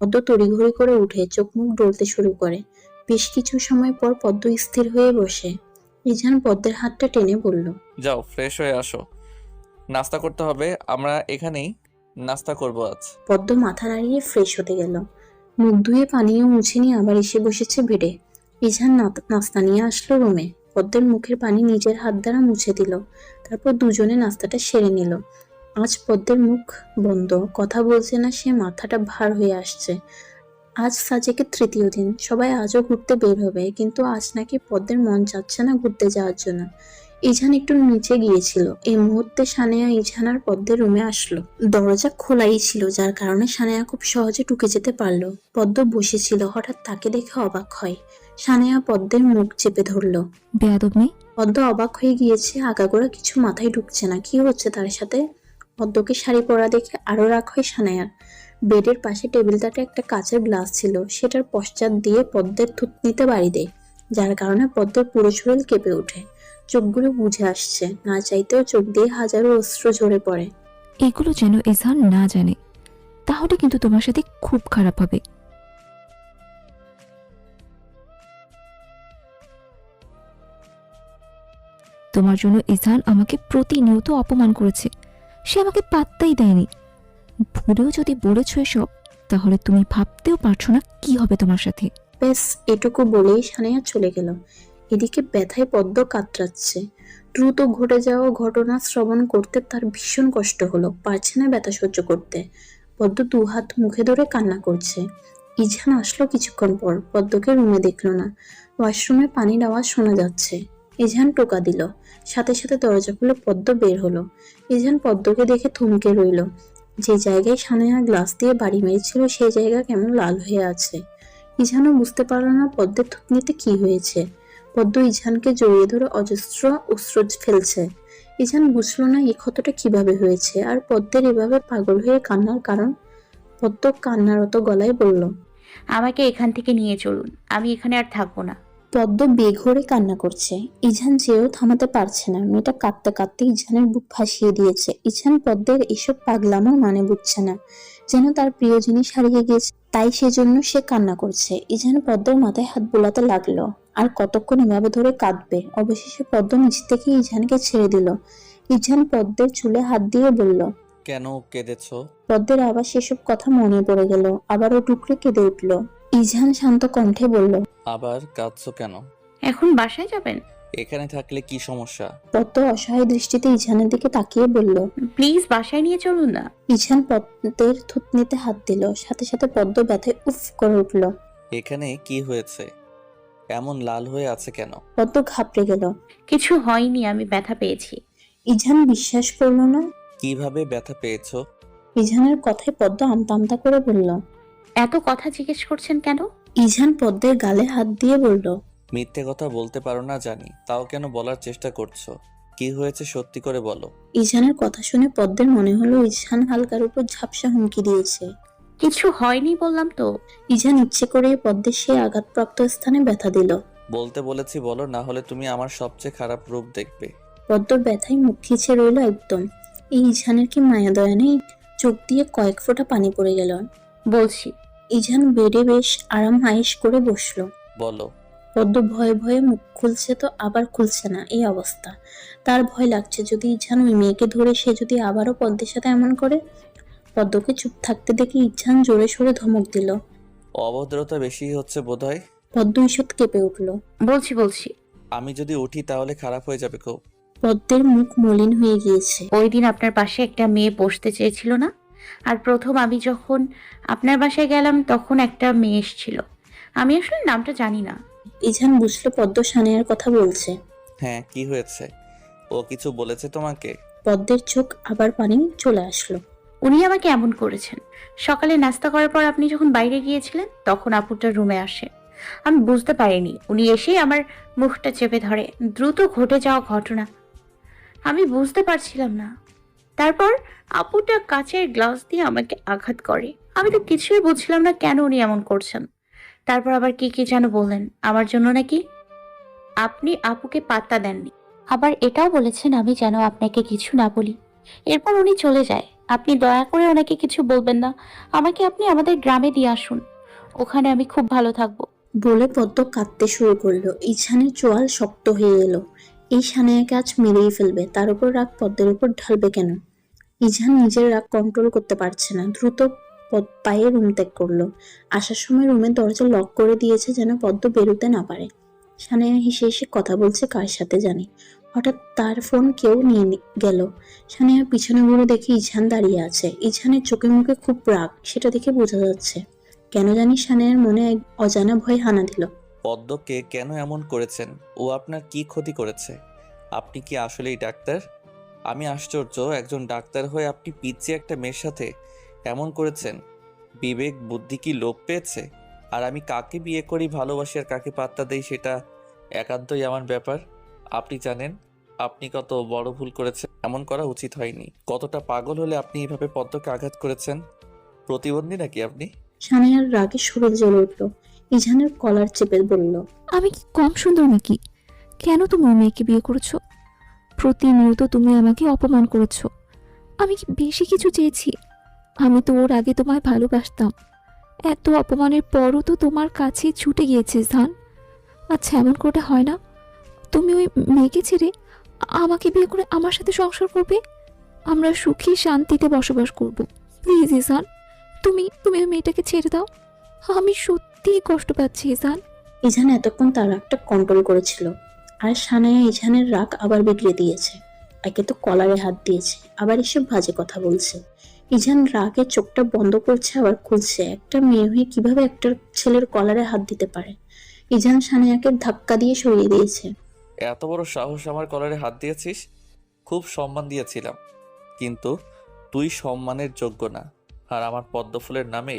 পদ্ম তড়িঘড়ি করে উঠে চোখ মুখ ডলতে শুরু করে। বেশ কিছু সময় পর পদ্ম স্থির হয়ে বসে। ইজান পদ্মের হাতটা টেনে বলল, যাও ফ্রেশ হয়ে আসো, নাস্তা করতে হবে। আমরা এখানেই নাস্তা করব আজ। পদ্ম মাথা নাড়িয়ে ফ্রেশ হতে গেল। মুখ ধুয়ে পানিও মুছে নিয়ে আবার এসে বসেছে বেডে। ইজান নাস্তা নিয়ে আসলো রুমে। পদ্মের মুখের পানি নিজের হাত দ্বারা মুছে দিল। তারপর দুজনে নাস্তাটা সেরে নিল। আজ পদ্মের মুখ বন্ধ, কথা বলছে না সে, মাথাটা ভার হয়ে আসছে। আজ সাজেকের তৃতীয় দিন, সবাই আজও ঘুরতে বের হবে, কিন্তু আজ নাকি পদ্মের মন চাচ্ছে না ঘুরতে যাওয়ার জন্য। ইজান একটু নিচে গিয়েছিল। এই মুহূর্তে সানেয়া ইজান আর পদ্মের রুমে আসলো। দরজা খোলাই ছিল, যার কারণে সানেয়া খুব সহজে ঢুকে যেতে পারলো। পদ্ম বসেছিল, হঠাৎ তাকে দেখে অবাক হয়। সানেয়া পদ্মের মুখ চেপে ধরলো। বেয়াদব মেয়ে। পদ্ম অবাক হয়ে গিয়েছে, আগাগোড়া কিছু মাথায় ঢুকছে না, কি হচ্ছে তার সাথে। পদ্মকে শাড়ি পরা দেখে আরো রাগ হয় সানায়ার। বেডের পাশে টেবিলটাতে একটা কাচের গ্লাস ছিল, সেটার পশ্চাৎ দিয়ে পদ্মের থুতনিতে বাড়ি দেয়, যার কারণে পদ্মের পুরো শরীর কেঁপে ওঠে। চোখগুলো বুঝে আসছে, না চাইতেও চোখ দিয়ে হাজারো অশ্রু ঝরে পড়ে। এগুলো যেন এজান না জানে, তাহলে কিন্তু তোমার সাথে খুব খারাপ হবে। তোমার জন্য এজান আমাকে প্রতিনিয়ত অপমান করেছে, সে আমাকে পাত্তাই দেয়নি। ভুলেও যদি বলেছ এসব, তাহলে তুমি ভাবতেও পারছো না কি হবে তোমার সাথে। ব্যাস এটুকু বলেই সানায়া চলে গেল। এদিকে ব্যথায় পদ্ম কাতরাচ্ছে। দ্রুত ঘটে যাওয়া ঘটনা শ্রবণ করতে তার ভীষণ কষ্ট হলো, পারছে না ব্যথা সহ্য করতে। পদ্ম দু হাত মুখে ধরে কান্না করছে। ইজান আসলো কিছুক্ষণ পর, পদ্মকে রুমে দেখলো না। ওয়াশরুমে পানির আওয়াজ শোনা যাচ্ছে। ইজান টোকা দিল, সাথে সাথে দরজা খুলে পদ্ম বের হলো। ইজান পদ্মকে দেখে থমকে রইল। যে জায়গায় সানায়া গ্লাস দিয়ে বাড়ি মেরেছিল সেই জায়গা কেমন লাল হয়ে আছে। ইজানও বুঝতে পারল না পদ্মের থুতনিতে কি হয়েছে। পদ্ম ইজানকে জড়িয়ে ধরে অজস্র অশ্রু ফেলছে। ইজান বুঝলো না এই ক্ষতটা কিভাবে হয়েছে, আর পদ্মের এভাবে পাগল হয়ে কান্নার কারণ। পদ্ম কান্নারত গলায় বলল, আমাকে এখান থেকে নিয়ে চলুন, আমি এখানে আর থাকবো না। পদ্ম বেঘোরে কান্না করছে। ইজান যেও থামাতে পারছে না। মেয়েটা কাঁদতে কাঁদতে ইজানের বুক ভাসিয়ে দিয়েছে। ইজান পদ্মের এসব পাগলামোর মানে বুঝছে না, যেন তার প্রিয় জিনিস হারিয়ে গিয়েছে, তাই সেজন্য সে কান্না করছে। ইজান পদ্মের মাথায় হাত বুলাতে লাগলো। আর কতক্ষণ এভাবে ধরে কাঁদবে। অবশেষে পদ্ম নিচ থেকে ইজানকে ছেড়ে দিল। ইজান পদ্মের চুলে হাত দিয়ে বলল, কেন কেঁদেছ? পদ্মের আবার সেসব কথা মনে পড়ে গেল, আবারও টুকরে কেঁদে উঠল। ইজান শান্ত কণ্ঠে বলল, আবার কাঁদছো কেন? এখন বাসায় যাবেন? এখানে থাকলে কি সমস্যা? পদ্ম অসহায় দৃষ্টিতে ইজানের দিকে তাকিয়ে বলল, প্লিজ বাসায় নিয়ে চলুন না। ইজান পদ্মের থুতনিতে হাত দিল, সাথে সাথে পদ্ম ব্যথায় উফ করে উঠল। এখানে কি হয়েছে? এমন লাল হয়ে আছে কেন? পদ্ম ঘাবড়ে গেল। কিছু হয়নি, আমি ব্যথা পেয়েছি। ইজান বিশ্বাস করল না। কিভাবে ব্যথা পেয়েছো? ইজানের কথায় পদ্ম আমতা আমতা করে বলল। এত কথা জিজ্ঞেস করছেন কেন? ইজান পদ্মের গালে হাত দিয়ে বলল, মিথ্যে কথা বলতে পারো না জানি, তাও কেন বলার চেষ্টা করছো? কি হয়েছে সত্যি করে বলো। ইজানের কথা শুনে পদ্মের মনে হলো ইজান হালকার উপর ঝাপসা হুমকি দিয়েছে। কিছু হয়নি বললাম তো। ইজান ইচ্ছে করে পদ্মের সেই আঘাতপ্রাপ্ত স্থানে ব্যথা দিল। বলতে বলেছি বলো, না হলে তুমি আমার সবচেয়ে খারাপ রূপ দেখবে। পদ্ম ব্যথায় মুখ খিচে রইল একদম। এই ইজানের কি মায়া দয়া নেই? চোখ দিয়ে কয়েক ফোঁটা পানি পড়ে গেল। বলছি। ইজান বেডে বেশ আরাম আয়েশ করে বসলো। বলো। পদ্ম ভয়ে ভয়ে মুখ খুলছে তো আবার খুলছে না, এই অবস্থা। তার ভয় লাগছে, যদি ইজান ওই মেয়েকে ধরে সে যদি আবারও পদ্মের সাথে এমন করে। পদ্মকে চুপ থাকতে দেখে ইজান জোরে সোরে ধমক দিল। অভদ্রতা বেশি হচ্ছে বোধহয়। পদ্ম ঈষৎ কেঁপে উঠল। বলছি। আমি যদি উঠি তাহলে খারাপ হয়ে যাবে খুব। পদ্মের মুখ মলিন হয়ে গিয়েছে। ওই দিন আপনার পাশে একটা মেয়ে বসতে চেয়েছিল না? আর প্রথম আমি যখন আপনার বাসায় গেলাম তখন একটা মেয়ে এসেছিল, আমি আসলে নামটা জানি না। ইজান বুঝলো পদ্ম সানেয়ার কথা বলছে। হ্যাঁ, কি হয়েছে? ও কিছু বলেছে তোমাকে? পদ্মের চোখ আবার পানি চলে আসলো। উনি আমাকে এমন করেছেন, সকালে নাস্তা করার পর আপনি যখন বাইরে গিয়েছিলেন তখন আপুটার রুমে আসে। আমি বুঝতে পারিনি, উনি এসেই আমার মুখটা চেপে ধরে। দ্রুত ঘটে যাওয়া ঘটনা, আমি বুঝতে পারছিলাম না। তারপর আপুটা কাচের গ্লাস দিয়ে আমাকে আঘাত করে। আমি তো কিছুই বুঝলাম না কেন উনি এমন করছেন। তারপর আবার কি কি যেন বললেন আমার জন্য নাকি আপনি আপুকে পাত্তা দেননি। আবার এটাও বলেছেন আমি যেন আপনাকে কিছু না বলি। এরপর উনি চলে যায়। আপনি দয়া করে ওনাকে কিছু বলবেন না। আমাকে আপনি আমাদের গ্রামে দিয়ে আসুন, ওখানে আমি খুব ভালো থাকবো। বলে পদ্ম কাঁদতে শুরু করলো। ইছানের চোয়াল শক্ত হয়ে এলো। এই সানায়াকে আজ মেরেই ফেলবে, তার উপর রাগ পদ্মের উপর ঢালবে কেন? ইছান নিজের রাগ কন্ট্রোল করতে পারছে না, দ্রুত পায়ে রুম ত্যাগ করলো। আসার সময় রুমের দরজা লক করে দিয়েছে যেন পদ্ম বেরোতে না পারে। সানায়া হেসে হেসে কথা বলছে কার সাথে জানি। হঠাৎ তার ফোন কেউ নিয়ে গেল। সানায়া পিছনে ঘুরে দেখে ইছান দাঁড়িয়ে আছে। ইছানের চোখে মুখে খুব রাগ, সেটা দেখে বোঝা যাচ্ছে। কেন জানি সানায়ার মনে এক অজানা ভয় হানা দিল। পদ্মকে কেন এমন করেছেন? ও আপনার কি ক্ষতি করেছে? আপনি কি আসলেই ডাক্তার? আমি আশ্চর্য, একজন ডাক্তার হয়ে আপনি পিচ্চি একটা মেয়ের সাথে এমন করেছেন। বিবেক বুদ্ধি কি লোপ পেয়েছে? আর আমি কাকে বিয়ে করি, ভালোবাসি আর কাকে পাত্তা দেই সেটা একান্তই আমার ব্যাপার। আপনি জানেন আপনি কত বড় ভুল করেছেন। এমন করা উচিত হয়নি। কতটা পাগল হলে আপনি এভাবে পদ্মকে আঘাত করেছেন? প্রতিবন্ধী নাকি আপনি? সানায়ার রাগে শরীর জ্বলে উঠল। ইছানের কলার চেপে বলল, আমি কি কম সুন্দর নাকি? কেন তুমি ওই মেয়েকে বিয়ে করেছো? প্রতিনিয়ত তুমি আমাকে অপমান করেছো। আমি কি বেশি কিছু চেয়েছি? আমি তো ওর আগে তোমায় ভালোবাসতাম। এত অপমানের পরও তো তোমার কাছে ছুটে গিয়েছে জান। আচ্ছা, এমন করে হয় না? তুমি ওই মেয়েকে ছেড়ে আমাকে বিয়ে করে আমার সাথে সংসার করবে। আমরা সুখী শান্তিতে বসবাস করব। প্লিজ ইসান, তুমি তুমি ওই মেয়েটাকে ছেড়ে দাও। আমি সত্যিই কষ্ট পাচ্ছি ইসান। ইছান এতক্ষণ তার রাগটা কন্ট্রোল করেছিল, আর সানায়া ইছানের রাগ আবার বিগড়ে দিয়েছে। একে তো কলারে হাত দিয়েছে, আবার এসব বাজে কথা বলছে। ইছান রাগে চোখটা বন্ধ করছে আবার খুলছে। একটা মেয়ে হয়ে কিভাবে একটা ছেলের কলারে হাত দিতে পারে? ইছান সানায়াকে ধাক্কা দিয়ে সরিয়ে দিয়েছে। এত বড় সাহস, আমার কলারে হাত দিয়েছিস? খুব সম্মান দিয়েছিলাম, কিন্তু তুই সম্মানের যোগ্য না। আর আমার পদ্মফুলের নামে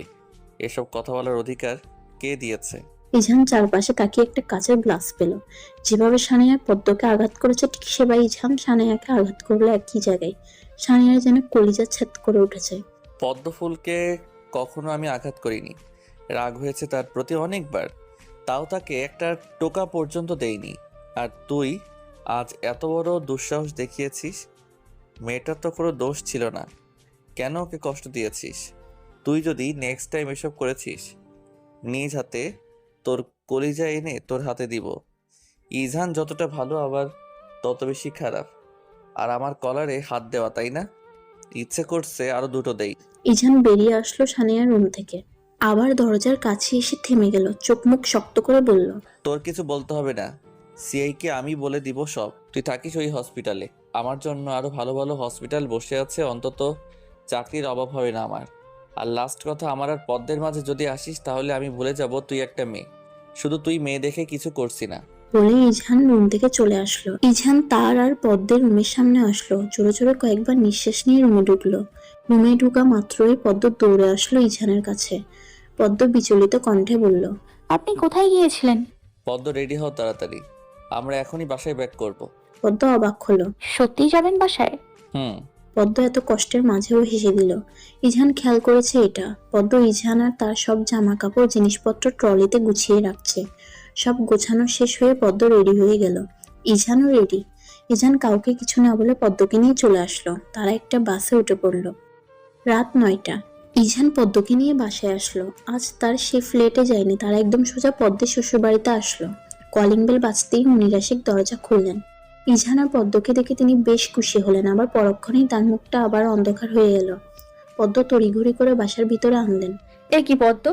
এসব কথা বলার অধিকার কে দিয়েছে? ইছান চারপাশে তাকিয়ে একটা কাঁচের গ্লাস পেল। যেভাবে সানায়া পদ্মকে আঘাত করেছে ঠিক সেভাবে ইছান সানায়াকে আঘাত করলো একই জায়গায়। সানায়া যেন কলিজা ছেদ করে উঠেছে। পদ্মফুলকে কখনো আমি আঘাত করিনি। রাগ হয়েছে তার প্রতি অনেকবার, তাও তাকে একটা টোকা পর্যন্ত দেইনি। আর তুই আজ এত বড় দুঃসাহস দেখিয়েছিস? মেয়েটার তো কোনো দোষ ছিল না, কেন ওকে কষ্ট দিয়েছিস? তুই যদি নেক্সট টাইম এসব করেছিস, নিজ হাতে তোর কলিজা এনে তোর হাতে দিব। ইজহান যতটা ভালো আবার তত বেশি খারাপ। আর আমার কলারে হাত দেওয়া, তাই না? ইচ্ছে করছে আরো দুটো দেই। ইছান বেরিয়ে আসলো সানায়ার রুম থেকে। আবার দরজার কাছে এসে থেমে গেল, চোখ মুখ শক্ত করে বলল, তোর কিছু বলতে হবে না, সিআইকে আমি বলে দিব সব। তুই থাকিস ওই হসপিটালে। আমার জন্য আরো ভালো ভালো হসপিটাল বসে আছে, অন্তত চাকরির অভাব হবে না আমার। আর লাস্ট কথা, আমার আর পদ্মের মাঝে যদি আসিস তাহলে আমি ভুলে যাব তুই একটা মেয়ে। শুধু তুই মেয়ে দেখে কিছু করছি না। বলে ইছান রুম থেকে চলে আসলো। ইছান তার আর পদ্মের রুমের সামনে আসলো। জোরে জোরে কয়েকবার নিঃশ্বাস নিয়ে রুমে ঢুকলো। রুমে ঢুকা মাত্রই পদ্ম দৌড়ে আসলো ইছানের কাছে। পদ্ম বিচলিত কণ্ঠে বলল, আপনি কোথায় গিয়েছিলেন? পদ্ম, রেডি হও তাড়াতাড়ি, আমরা এখনই বাসায় ব্যাক করব। পদ্ম অবাক হলো। সত্যিই যাবেন বাসায়? হুম। পদ্ম এত কষ্টের মাঝেও হেসে দিল। ইছান খেয়াল করেছে এটা। পদ্ম ইছান আর তার সব জামা কাপড় জিনিসপত্র ট্রলিতে গুছিয়ে রাখছে। সব গোছানো শেষ হয়ে পদ্ম রেডি হয়ে গেল। ইছানও রেডি। ইছান কাউকে কিছু না বলে পদ্মকে নিয়ে চলে আসলো। তারা একটা বাসে উঠে পড়লো। রাত 9টা। ইছান পদ্মকে নিয়ে বাসায় আসলো। আজ তার সে ফ্ল্যাটে যায়নি, তারা একদম সোজা পদ্মের শ্বশুর বাড়িতে আসলো। কলিং বেল বাজতেই মুনির আশিক দরজা খুললেন। ইছান আর পদ্মকে দেখে তিনি বেশ খুশি হলেন, আবার পরক্ষণেই তার মুখটা আবার অন্ধকার হয়ে এলো। পদ্ম তড়িঘড়ি করে বাসার ভিতরে আনলেন। এ কি পদ্ম,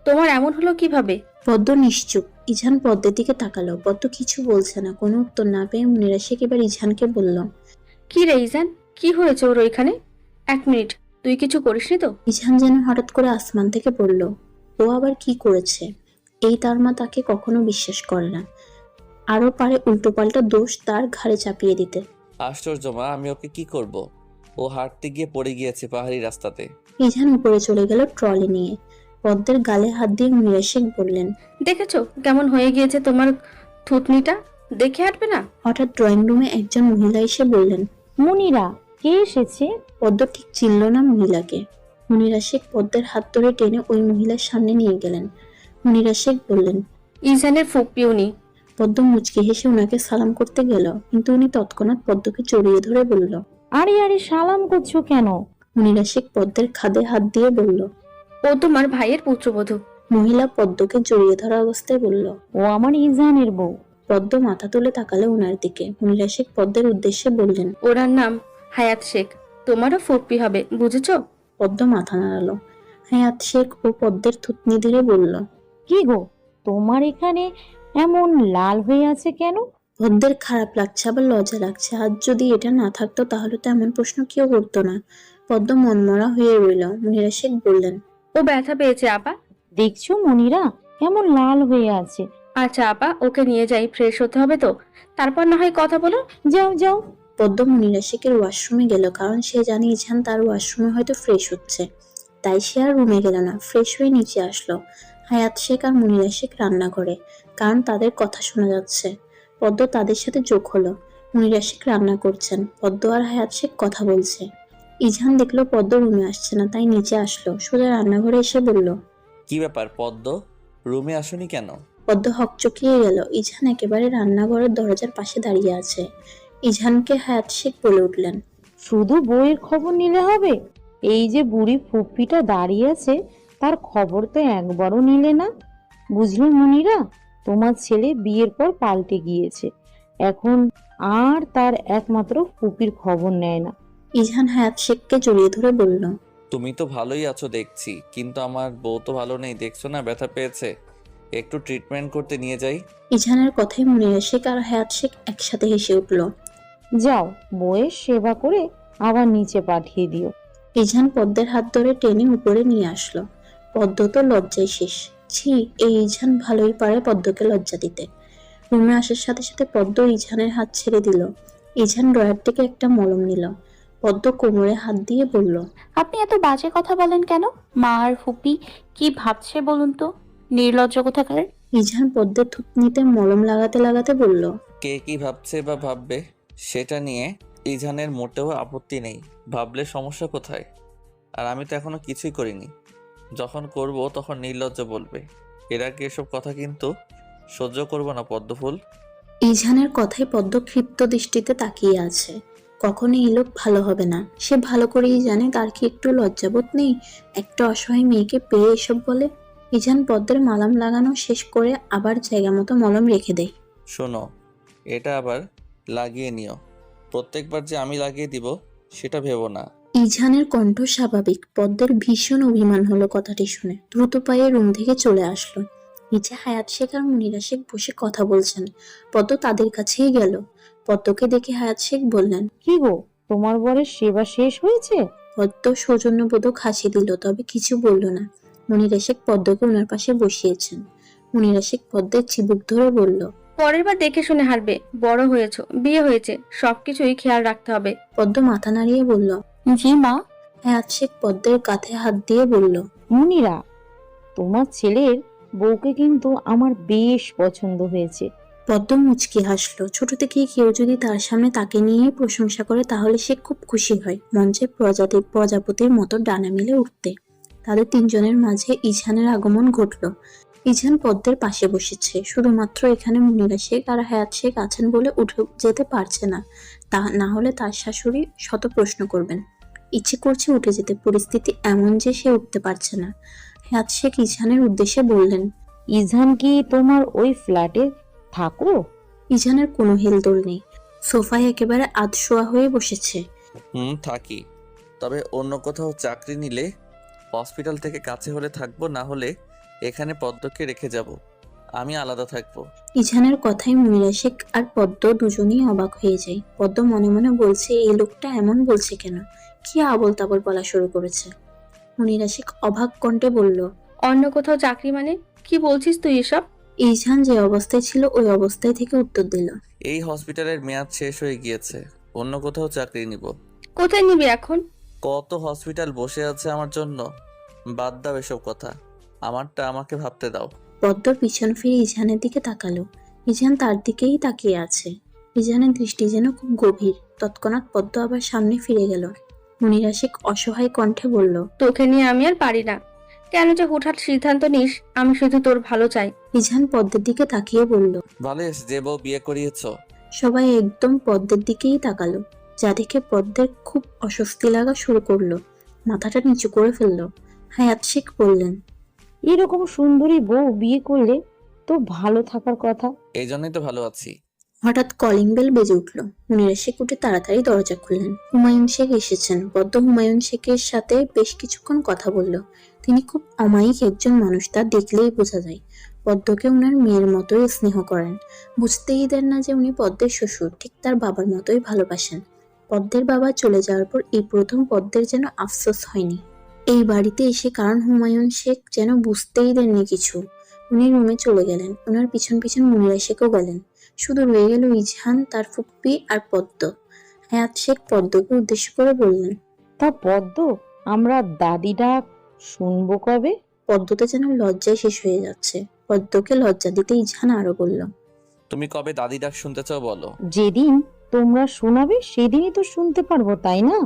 তোমার এমন হলো কিভাবে? পদ্ম নিশ্চুপ। ইছান পদ্মের দিকে তাকালো। পদ্ম কিছু বলছে না। কোনো উত্তর না পেয়ে মুনির আশিক এবার ইছানকে বলল, কি রে ইজান, কি হয়েছে ওর ওইখানে? এক মিনিট, তুই কিছু করিসনি তো? ইছান যেন হঠাৎ করে আসমান থেকে পড়ল। ও আবার কি করেছে? এই তার মা তাকে কখনো বিশ্বাস করে না, আরো পারে উল্টোপাল্টা দোষ তার ঘাড়ে চাপিয়ে দিতে। আশ্চর্য মা, আমি ওকে কি করব? ও হাঁটতে গিয়ে পড়ে গিয়েছে পাহাড়ি রাস্তাতে। ইছান উপরে চলে গেল ট্রলি নিয়ে। পদ্মের গালে হাত দিয়ে মুনির আশিক বললেন, দেখেছো কেমন হয়ে গিয়েছে তোমার থুতনিটা? দেখে হাঁটবে না? হঠাৎ ড্রয়িং রুমে একজন মহিলা এসে বললেন, মুনিরা, কে এসেছে? পদ্ম ঠিক চিনল না মহিলাকে। মুনির আশিক পদ্মের হাত ধরে টেনে ওই মহিলার সামনে নিয়ে গেলেন। মুনির আশিক বললেন, ইজানের ফুপি উনি। পদ্ম মুচকি হেসে ওনাকে সালাম করতে গেল, কিন্তু উনি তৎক্ষণাৎ পদ্মকে জড়িয়ে ধরে বলল, আরে আরে, সালাম করছো কেন? মুনিরা শেখ পদ্মের খাদে হাত দিয়ে বলল। ও তোমার ভাইয়ের পুত্রবধূ। মহিলা পদ্মকে জড়িয়ে ধরা অবস্থায় বলল। ও আমার ইজানের বউ। পদ্ম মাথা তুলে তাকালো ওনার দিকে। মুনিরা শেখ পদ্মের উদ্দেশ্যে বললেন। ওনার নাম হায়াত শেখ, তোমারও ফুপ্পি হবে, বুঝেছো? পদ্ম মাথা নাড়ালো। হায়াত শেখ ও পদ্মের থুতনি ধরে বলল। কি গো, তোমার এখানে এমন লাল হয়ে আছে কেন? পদ্মের খারাপ লাগছে, আবার লজ্জা লাগছে। আজ যদি এটা না থাকতো তাহলে তো এমন প্রশ্ন কেউ করতো না। পদ্ম মনমরা হয়ে রইল। মুনিরা শেখ বললেন। ও ব্যথা পেয়েছে আপা। দেখছো মনিরা, কেমন লাল হয়ে আছে। আচ্ছা আপা, ওকে নিয়ে যাই, ফ্রেশ হতে হবে তো, তারপর না হয় কথা বলো। যাও যাও। পদ্ম মুনিরা শেখের ওয়াশরুমে গেল, কারণ সে জানে ইছান তার ওয়াশরুমে হয়তো ফ্রেশ হচ্ছে। তাই সে আর রুমে গেল না, ফ্রেশ হয়ে নিচে আসলো। হায়াত শেখ আর মুনিরা শেখ রান্না করে, কারণ তাদের কথা শোনা যাচ্ছে। পদ্ম তাদের সাথে যোগ হলো। মুনিরা শেখ রান্না করছেন, পদ্ম আর হায়াত শেখ কথা বলছে। ইছান দেখলো পদ্ম রুমে আসছে না, তাই নিচে আসলো। সোজা রান্নাঘরে এসে বলল। কি ব্যাপার পদ্ম, রুমে আসোনি কেন? পদ্ম হকচকিয়ে গেল। ইছান একেবারে রান্নাঘরের দরজার পাশে দাঁড়িয়ে আছে। ইছানকে হায়াত শেখ বলে উঠলেন। শুধু বইয়ের খবর নিলে হবে? এই যে বুড়ি ফুপ্পিটা দাঁড়িয়ে আছে, তার খবর তো একবারও নিলে না। বুঝলে মনিরা, তোমার ছেলে বিয়ের পর পাল্টে গিয়েছে। এখন আর তার একমাত্র ফুপির খবর নেয় না। ইছান হায়াত শেখকে জড়িয়ে ধরে বলল। তুমি তো ভালোই আছো দেখছি, কিন্তু আমার বউ তো ভালো নেই, দেখছো না ব্যথা পেয়েছে, একটু ট্রিটমেন্ট করতে নিয়ে যাই। ইছানের কথায় মুনিরা শেখ আর হায়াত শেখ একসাথে হেসে উঠল। যাও, বইয়ের সেবা করে আবার নিচে পাঠিয়ে দিও। ইছান পদ্মের হাত ধরে টেনে উপরে নিয়ে আসলো। পদ্ম তো লজ্জায় শেষ। ছি, এই ইছান ভালোই পারে পদ্মকে লজ্জা দিতে। রুমে আসার সাথে সাথে পদ্ম ইছানের হাত ছেড়ে দিল। ইছান ড্রয়ার থেকে একটা মলম নিল। পদ্ম কোমরে হাত দিয়ে বলল। আপনি এত বাজে কথা বলেন কেন? মা আর ফুপি কি ভাবছে বলুন তো, নির্লজ্জ কোথাকার। ইছান পদ্মের থুতনিতে মলম লাগাতে লাগাতে বলল। কে কি ভাবছে বা ভাববে সেটা নিয়ে ইজানের মোটেও আপত্তি নেই, ভাবলে সমস্যা কোথায়? আর আমি তো এখনো কিছুই করিনি, যখন করব তখন নির্লজ্জ বলবে। এর আগে এসব কথা কিন্তু সহ্য করব না পদ্মফুল। ইছানের কথায় পদ্ম ক্ষিপ্ত দৃষ্টিতে তাকিয়ে আছে। কখনো এই লোক ভালো হবে না। সে ভালো করেই জানে তার কি একটু লজ্জাবোধ নেই, একটা অসহায় মেয়েকে পেয়ে এসব বলে। ইছান পদ্মের মলম লাগানো শেষ করে আবার জায়গা মতো মলম রেখে দেয়। শোনো, এটা আবার লাগিয়ে নিও। প্রত্যেকবার যে আমি লাগিয়ে দিব সেটা ভেবো না। ইছানের কণ্ঠ স্বাভাবিক। পদ্মের ভীষণ অভিমান হলো কথাটি শুনে। দ্রুত পায়ে রুম থেকে চলে আসলো। নিচে হায়াত শেখ আর মুনিরা শেখ বসে কথা বলছেন। পদ্ম তাদের কাছেই গেল। পদ্মকে দেখে হায়াত শেখ বললেন। কি গো, তোমার বরের সেবা শেষ হয়েছে? পদ্ম সৌজন্যবোধক হাসি দিল, তবে কিছু বলল না। মুনিরা শেখ পদ্মকে ওনার পাশে বসিয়েছেন। মুনিরা শেখ পদ্মের চিবুক ধরে বলল। পরের বার দেখে শুনে হারবে, বড় হয়েছো, বিয়ে হয়েছে, সবকিছুই খেয়াল রাখতে হবে। পদ্ম মাথা নাড়িয়ে বলল। জি মা। হায়াত শেখ পদ্মের কাঁধে হাত দিয়ে বলল। মনিরা, তোমার ছেলের বউকে কিন্তু আমার বেশ পছন্দ হয়েছে। পদ্ম মুচকি হাসলো। ছোট থেকেই কেউ যদি তার সামনে তাকে নিয়েই প্রশংসা করে তাহলে সে খুব খুশি হয়, মঞ্চে প্রজাপতির মতো ডানা মেলে উঠতে। তাদের তিনজনের মাঝে ইছানের আগমন ঘটলো। ইছান পদ্মের পাশে বসেছে। শুধুমাত্র এখানে মুনিরা শেখ আর হায়াত শেখ আছেন বলে উঠে যেতে পারছে না। তা না হলে তার শাশুড়ি শত প্রশ্ন করবেন। ইচ্ছে করছে উঠে যেতে, পরিস্থিতি এমন যে সে উঠতে পারছে না। হায়াত শেখ ইছানের উদ্দেশ্যে বললেন। ইজান কি তোমার ওই ফ্ল্যাটে থাকো? ইছানের কোনো হেলদোল নেই। সোফায় একেবারে আধশোয়া হয়ে বসেছে। থাকি, তবে অন্য কোথাও চাকরি নিলে হসপিটাল থেকে কাছে হলে থাকবো, না হলে এখানে পদ্মকে রেখে যাব, আমি আলাদা থাকবো। ইছানের কথায় মুনিরা শেখ আর পদ্ম দুজনেই অবাক হয়ে যায়। পদ্ম মনে মনে বলছে, এই লোকটা এমন বলছে কেন, কি আবল তাবল বলা শুরু করেছে। মুনিরা শেখ অবাক কণ্ঠে বলল। অন্য কোথাও চাকরি মানে কি বলছিস তুই এসব? ইছান যে অবস্থায় ছিল ওই অবস্থায় থেকে উত্তর দিল। এই হসপিটালের মেয়াদ শেষ হয়ে গিয়েছে, অন্য কোথাও চাকরি নিব। কোথায় নিবি এখন? কত হসপিটাল বসে আছে আমার জন্য, বাদ দাও এসব কথা, আমারটা আমাকে ভাবতে দাও। পদ্ম পিছন ফিরে ইছানের দিকে তাকালো। ইছান তার দিকেই তাকিয়ে আছে। ইছানের দৃষ্টি যেন খুব গভীর। তৎক্ষণাৎ পদ্ম আবার সামনে ফিরে গেল। মুনিরা শেখ অসহায় কণ্ঠে বলল। তোকে নিয়ে আমি আর পারি না। কেন যে হুটহাট সিদ্ধান্ত নিস? আমি শুধু তোর ভালো চাই। ইছান পদ্মের দিকে তাকিয়ে বলল। ভালো যে বউ বিয়ে করিয়েছ। সবাই একদম পদ্মের দিকেই তাকালো, যা দেখে পদ্মের খুব অস্বস্তি লাগা শুরু করলো। মাথাটা নিচু করে ফেলল। হায়াত শেখ বললেন, এরকম সুন্দরী বউ বিয়ে করলে তো ভালো থাকার কথা। এই জন্যই তো ভালো আছি। হঠাৎ কলিং বেল বেজে উঠল। মুনিরা শেখ উঠে তাড়াতাড়ি দরজা খুললেন। হুমায়ুন শেখ এসেছেন। পদ্ম হুমায়ুন শেখের সাথে বেশ কিছুক্ষণ কথা বলল। তিনি খুব অমায়িক একজন মানুষ, তা দেখলেই বোঝা যায়। পদ্মকে উনার মেয়ের মতোই স্নেহ করেন। বুঝতেই দেন না যে উনি পদ্মের শ্বশুর, ঠিক তার বাবার মতোই ভালোবাসেন। পদ্মের বাবা চলে যাওয়ার পর এই প্রথম পদ্মের যেন আফসোস হয়নি এই বাড়িতে এসে, কারণ হুমায়ুন শেখ যেন বুঝতেই দেননি কিছু। উনি রুমে চলে গেলেন। ওনার পিছন পিছন মুনিরা শেখও গেলেন। শুধু রয়ে গেল ইজহান, তার ফুপ্পি আর পদ্ম। হায়াত শেখ পদ্মকে উদ্দেশ্য করে বললেন, তা পদ্ম, আমরা দাদি ডাক শুনবো কবে? পদ্মতে যেন লজ্জায় শেষ হয়ে যাচ্ছে। পদ্মকে লজ্জা দিতে ইজহান আরো বলল, তুমি কবে দাদি ডাক শুনতে চাও বলো। যেদিন তোমরা শোনাবে সেদিনই তো শুনতে পারবো, তাই না?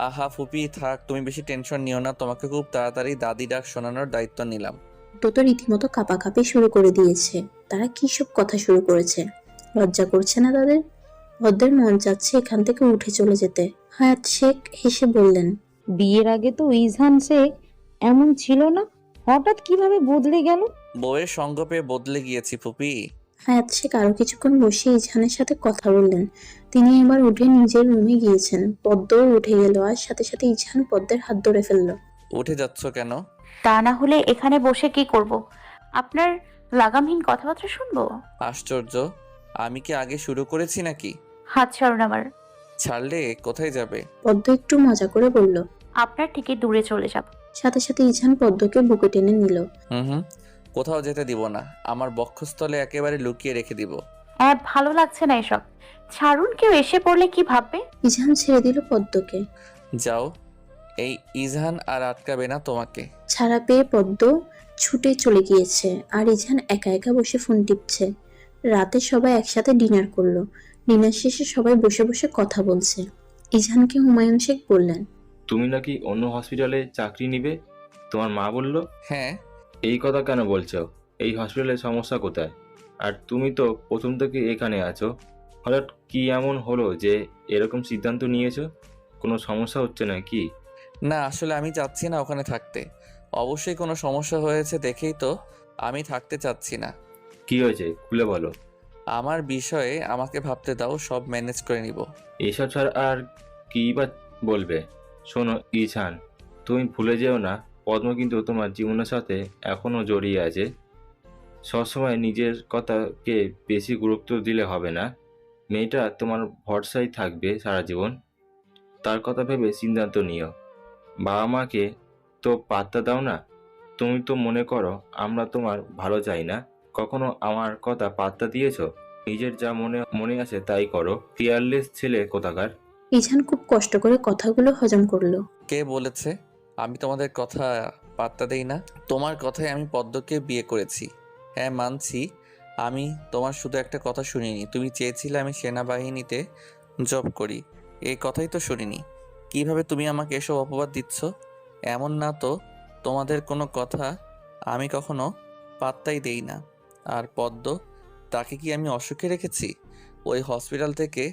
আহা ফুপি থাক, তুমি বেশি টেনশন নিও না, তোমাকে খুব তাড়াতাড়ি দাদি ডাক শোনানোর দায়িত্ব নিলাম। পদ্ম তো রীতিমতো কাঁপাকাঁপি শুরু করে দিয়েছে। তারা কি সব কথা শুরু করেছে? লজ্জা করছে না তাদের? পদ্মের মন চাচ্ছে এখান থেকে উঠে চলে যেতে। হায়াত শেখ হেসে বললেন, বিয়ের আগে তো ইজহান শেখ এমন ছিল না, হঠাৎ কিভাবে বদলে গেল? বউয়ের সঙ্গ পেয়ে বদলে গিয়েছি ফুপি। হায়াত শেখ আরো কিছুক্ষণ বসে ইজহানের সাথে কথা বললেন। তিনি এবার উঠে নিজের রুমে গিয়েছেন। পদ্মও উঠে গেল, আর সাথে সাথে ইজহান পদ্মের হাত ধরে ফেলল। উঠে যাচ্ছ কেন? তা না হলে এখানে বসে কি করব? আপনার লাগামহীন কথাবার্তা শুনবো? আশ্চর্য, আমি কি আগে শুরু করেছি নাকি? হাত ছাড়ুন আমার। ছাড়লে কোথায় যাবে? পদ্ম একটু মজা করে বলল। আপনার থেকে দূরে চলে যাব। সাথে সাথে ইজহান পদ্মকে বুকে টেনে নিল। হুম, কোথাও যেতে দিব না, আমার বক্ষস্থলে একেবারে লুকিয়ে রেখে দিব। হ্যাঁ, ভালো লাগছে না এসব। ছাড়ুন, কেউ এসে পড়লে কি ভাববে? ইজহান ছেড়ে দিল পদ্মকে। যাও, এই ইজহান আর আটকাবে না তোমাকে। ছাড়া পেয়ে পদ্ম ছুটে চলে গিয়েছে, আর ইজহান একা একা বসে ফোন টিপছে। রাতে সবাই একসাথে ডিনার করলো। ডিনার শেষে সবাই বসে বসে কথা বলছে। ইজহানকে হুমায়ুন শেখ বললেন, তুমি নাকি অন্য হসপিটালে চাকরি নিবে, তোমার মা বলল। হ্যাঁ। এই কথা কেন বলছো? এই হসপিটালে সমস্যা কোথায়? আর তুমি তো প্রথম থেকে এখানে আছো, হঠাৎ কি এমন হলো যে এরকম সিদ্ধান্ত নিয়েছো? কোনো সমস্যা হচ্ছে না কি? না, আসলে আমি চাচ্ছি না ওখানে থাকতে। অবশ্যই কোনো সমস্যা হয়েছে দেখেই তো আমি থাকতে চাচ্ছি না। কি হয়েছে খুলে বলো। আমার বিষয়ে আমাকে ভাবতে দাও, সব ম্যানেজ করে নিব। এসব ছাড়া আর কি বা বলবে? শোনো ইছান, তুমি ভুলে যেও না, পদ্ম কিন্তু তোমার জীবনের সাথে এখনো জড়িয়ে আছে। সবসময় নিজের কথাকে বেশি গুরুত্ব দিলে হবে না। মেয়েটা তোমার ভরসায় থাকবে সারা জীবন, তার কথা ভেবে সিদ্ধান্ত নিও। বাবা মাকে তো পাত্তা দাও না। তুমি তো মনে করো আমরা তোমার ভালো চাই না। কখনো আমার কথা পাত্তা দিয়েছো? নিজের যা মনে মনে আসে তাই করো। কেয়ারলেস ছেলে কোথাকার। ইজহান খুব কষ্ট করে কথাগুলো হজম করলো। কে বলেছে আমি তোমাদের কথা পাত্তা দেই না? তোমার কথায় আমি পদ্মকে বিয়ে করেছি। হ্যাঁ মানছি, আমি তোমার শুধু একটা কথা শুনিনি, তুমি চেয়েছিলে আমি সেনাবাহিনীতে জব করি, এই কথাই তো শুনিনি। কিভাবে তুমি আমাকে এসব অপবাদ দিচ্ছ? এমন না তো, তোমাদের কোনো কথা আমি কখনো পাত্তাই দেই না। আর পদ্ম, তাকে কি আমি অসুখে রেখেছি? ওই হসপিটাল থেকে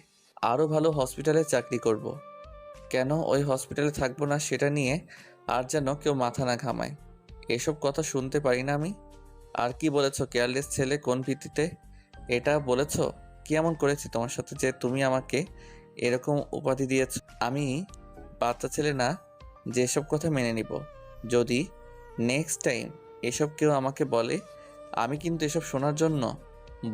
আরও ভালো হসপিটালে চাকরি করব। কেন ওই হসপিটালে থাকবো না সেটা নিয়ে আর যেন কেউ মাথা না ঘামায়। এসব কথা শুনতে পারি না আমি। আর কি বলেছো কেয়ারলেস ছেলে, কোন ভিত্তিতে এটা বলেছো? কি এমন করেছি তোমার সাথে যে তুমি আমাকে এরকম উপাধি দিয়েছো? আমি বাচ্চা ছেলে না যে এসব কথা মেনে নিব। যদি নেক্সট টাইম এসব কেউ আমাকে বলে, আমি কিন্তু এসব শোনার জন্য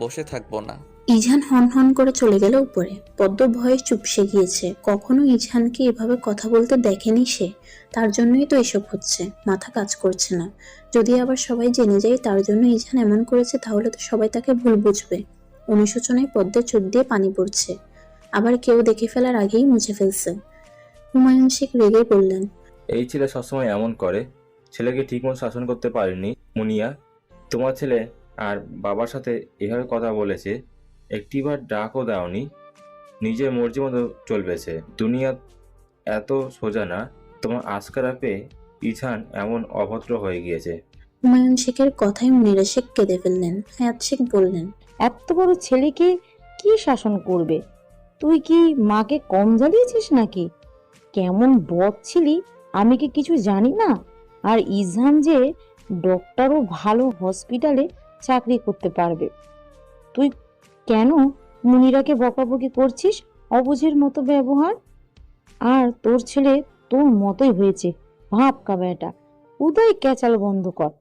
বসে থাকবো না। ইজহান হন হন করে চলে গেল উপরে। পদ্ম ভয়ে চুপসে গিয়েছে। কখনো ইজহানকে এভাবে কথা বলতে দেখেনি সে। তার জন্যই তো এসব হচ্ছে। মাথা কাজ করছে না। যদি আবার সবাই জেনে যায় তার জন্য ইজহান এমন করেছে, তাহলে তো সবাই তাকে ভুল বুঝবে। অনুশোচনায় পদ্মের চোখ দিয়ে পানি পড়ছে। আবার কেউ দেখে ফেলার আগেই মুছে ফেলছে। হুমায়ুন শেখ রেগে বললেন, এই ছেলে সবসময় এমন করে। ছেলেকে ঠিকমতো শাসন করতে পারেনি মুনিয়া। তোমার ছেলে আর বাবার সাথে এভাবে কথা বলেছে, একটিবার ডাকও দাওনি। নিজের মর্জি মতো চলবে সে। দুনিয়া এত সোজা না। তোমার আজকারা পেয়ে ইছান এমন অভদ্র হয়ে গিয়েছে। হুমায়ুন শেখের কথায় মুনিরা শেখ কেঁদে ফেললেন। হায়াত শেখ বললেন, এত বড় ছেলেকে কি শাসন করবে? তুই কি মাকে কম জ্বালিয়েছিস নাকি? কেমন বদ ছিলি আমি কি কিছু জানি না? আর ইজহান যে ডক্টরও ভালো হসপিটালে চাকরি করতে পারবে। তুই কেন মুনিরাকে বকাবকি করছিস? অবুঝের মতো ব্যবহার। আর তোর ছেলে তোর মতোই হয়েছে, ভাব কা বেটা। উদয় ক্যাচাল বন্ধ কর।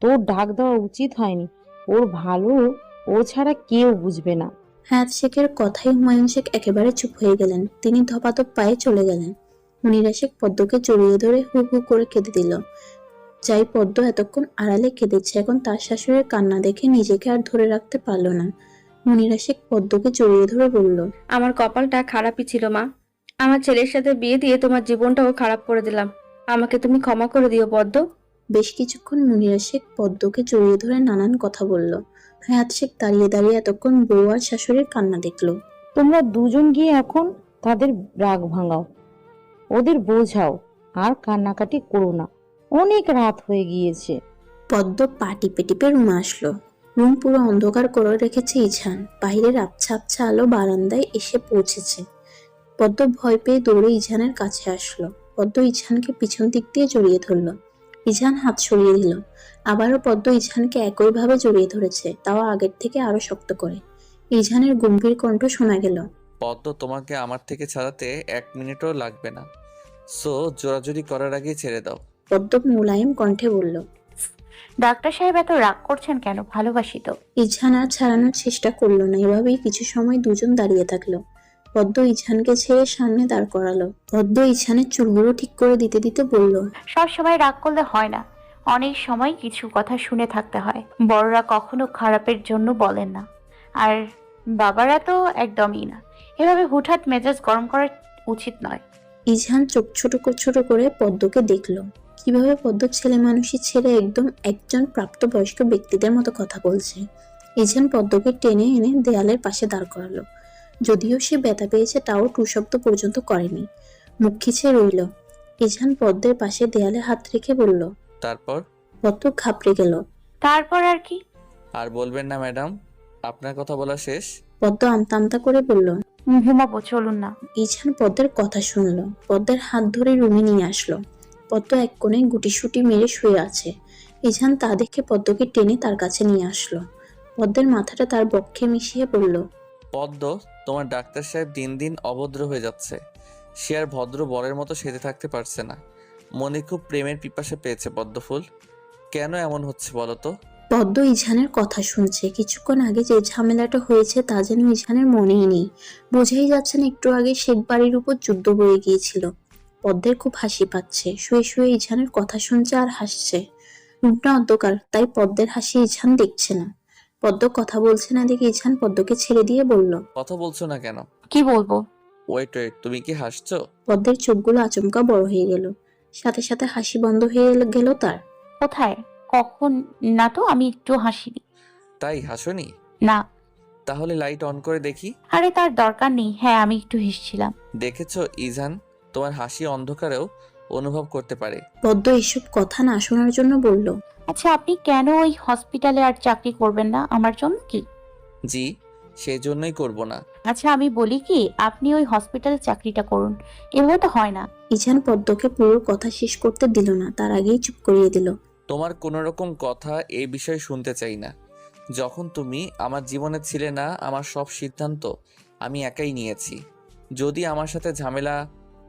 তোর ঢাক দেওয়া উচিত হয়নি। ওর ভালো ও ছাড়া কেউ বুঝবে না। হায়াত শেখের কথায় হুমায়ুন শেখ একেবারে চুপ হয়ে গেলেন। তিনি ধপাধপ পায়ে চলে গেলেন। মুনিরা শেখ পদ্মকে জড়িয়ে ধরে হু হু করে কেঁদে দিল। যাই পদ্ম এতক্ষণ আড়ালে কেঁদেছে, এখন তার শাশুড়ির কান্না দেখে নিজেকে আর ধরে রাখতে পারল না। মুনিরা শেখ পদ্মকে জড়িয়ে ধরে বলল, আমার কপালটা খারাপই ছিল মা। আমার ছেলের সাথে বিয়ে দিয়ে তোমার জীবনটাও খারাপ করে দিলাম। আমাকে তুমি ক্ষমা করে দিও পদ্ম। বেশ কিছুক্ষণ মুনিরা শেখ পদ্মকে জড়িয়ে ধরে নানান কথা বলল। হায়াত শেখ দাঁড়িয়ে দাঁড়িয়ে এতক্ষণ বউ আর শাশুড়ির কান্না দেখলো। তোমরা দুজন গিয়ে এখন তাদের রাগ ভাঙাও, ওদের বোঝাও, আর কান্নাকাটি করো না। অনেক রাত হয়ে গিয়েছে। পদ্ম পা টিপে টিপে রুমে আসলো। রুম পুরো অন্ধকার করে রেখেছে ইছান। বাইরের আবছা আবছা আলো বারান্দায় এসে পৌঁছেছে। পদ্ম ভয় পেয়ে দৌড়ে ইছানের কাছে আসলো। পদ্ম ইছানকে পিছন দিক দিয়ে জড়িয়ে ধরলো। ইছান হাত সরিয়ে দিল। আবারও পদ্ম ইছানকে একইভাবে জড়িয়ে ধরেছে, তাও আগের থেকে আরো শক্ত করে। ইছানের গম্ভীর কণ্ঠ শোনা গেল, পদ্ম, তোমাকে আমার থেকে ছাড়াতে 1 মিনিটও লাগবে না। সো জোরাজুরি করার আগেই ছেড়ে দাও। পদ্ম মোলায়েম কণ্ঠে বলল। ডাক্তার সাহেব এত রাগ করছেন কেন? ভালোবাসি তো। ইছান আর ছাড়ানোর চেষ্টা করলো না। এভাবেই কিছু সময় দুজন দাঁড়িয়ে থাকলো। পদ্ম ইছানকে ছেড়ে সামনে দাঁড় করালো। পদ্ম ইছানের চুলগুলো ঠিক করে দিতে দিতে বলল, সব সময় রাগ করলে হয় না, অনেক সময় কিছু কথা শুনে থাকতে হয়। বড়রা কখনো খারাপের জন্য বলেন না, আর বাবারা তো একদমই না। এভাবে হুটহাট মেজাজ গরম করা উচিত নয়। ইছান চোখ ছোট ছোট করে পদ্মকে দেখলো। কিভাবে পদ্ম ছেলে মানুষই ছেড়ে একদম একজন প্রাপ্তবয়স্ক ব্যক্তিদের মতো কথা বলছে। ইছান পদ্মকে টেনে এনে দেয়ালের পাশে দাঁড় করালো। যদিও সে ব্যথা পেয়েছে, তাও টু শব্দ পর্যন্ত করেনি। মুখ খিচে রইল। ইছান পদ্মের পাশে দেয়ালে হাত রেখে বলল। তারপর? পদ্ম ঘাবড়ে গেল। তারপর আর কি? আর বলবেন না ম্যাডাম, আপনার কথা বলা শেষ। পদ্ম আমতা আমতা করে বলল। ঘুমাবো, চলুন না। ইছান পদ্মের কথা শুনলো। পদ্মের হাত ধরে রুমে নিয়ে আসলো। পদ্ম এক কোণে গুটিসুটি মেরে শুয়ে আছে। ইছান তা দেখে পদ্মকে টেনে তার কাছে নিয়ে আসলো। পদ্মের মাথাটা তার বক্ষে মিশিয়ে বলল, পদ্ম, তোমার ডাক্তার সাহেব দিন দিন অভদ্র হয়ে যাচ্ছে। সে আর ভদ্র বরের মতো সেজে থাকতে পারছে না। মনে খুব প্রেমের পিপাসা পেয়েছে পদ্মফুল। কেন এমন হচ্ছে বলো তো? পদ্ম ইছানের কথা শুনছে। কিছুক্ষণ আগে যে ঝামেলাটা হয়েছে তা যেন ইছানের মনেই নেই। বোঝাই যাচ্ছে না একটু আগে শেখ বাড়ির উপর যুদ্ধ বয়ে গিয়েছিল। পদ্মের খুব হাসি পাচ্ছে। শুয়ে শুয়ে ইছানের কথা শুনছে আর হাসছে। রুমটা অন্ধকার, তাই পদ্মের হাসি ইছান দেখছে না। পদ্ম কথা বলছে না দেখে ইছান পদ্মকে ছেড়ে দিয়ে বলল, কথা বলছো না কেন? কি বলবো? ওয়েট ওয়েট, তুমি কি হাসছো? পদ্মের চোখগুলো আচমকা বড় হয়ে গেল। সাথে সাথে হাসি বন্ধ হয়ে গেল তার। কোথায়? কখন? না তো, আমি একটু হাসিনি। তাই হাসোনি? না। তাহলে লাইট অন করে দেখি। আরে তার দরকার নেই। হ্যাঁ, আমি একটু হেসেছিলাম। দেখেছো ইজান, তোমার হাসি অন্ধকারেও অনুভব করতে পারে। পদ্ম এসব কথা না শোনার জন্য বলল, আচ্ছা, আপনি কেন ওই হসপিটালে আর চাকরি করবেন না? আমার জন্য কি? জি, সেই জন্যই করব না। আচ্ছা, আমি বলি কি, আপনি ওই হসপিটালে চাকরিটা করুন। এভাবে তো হয় না। ইছান পদ্মকে পুরো কথা শেষ করতে দিল না, তার আগেই চুপ করিয়ে দিল। তোমার কোনো রকম কথা এই বিষয়ে শুনতে চাই না। যখন তুমি আমার জীবনে ছিলে না, আমার সব সিদ্ধান্ত আমি একাই নিয়েছি। যদি আমার সাথে ঝামেলা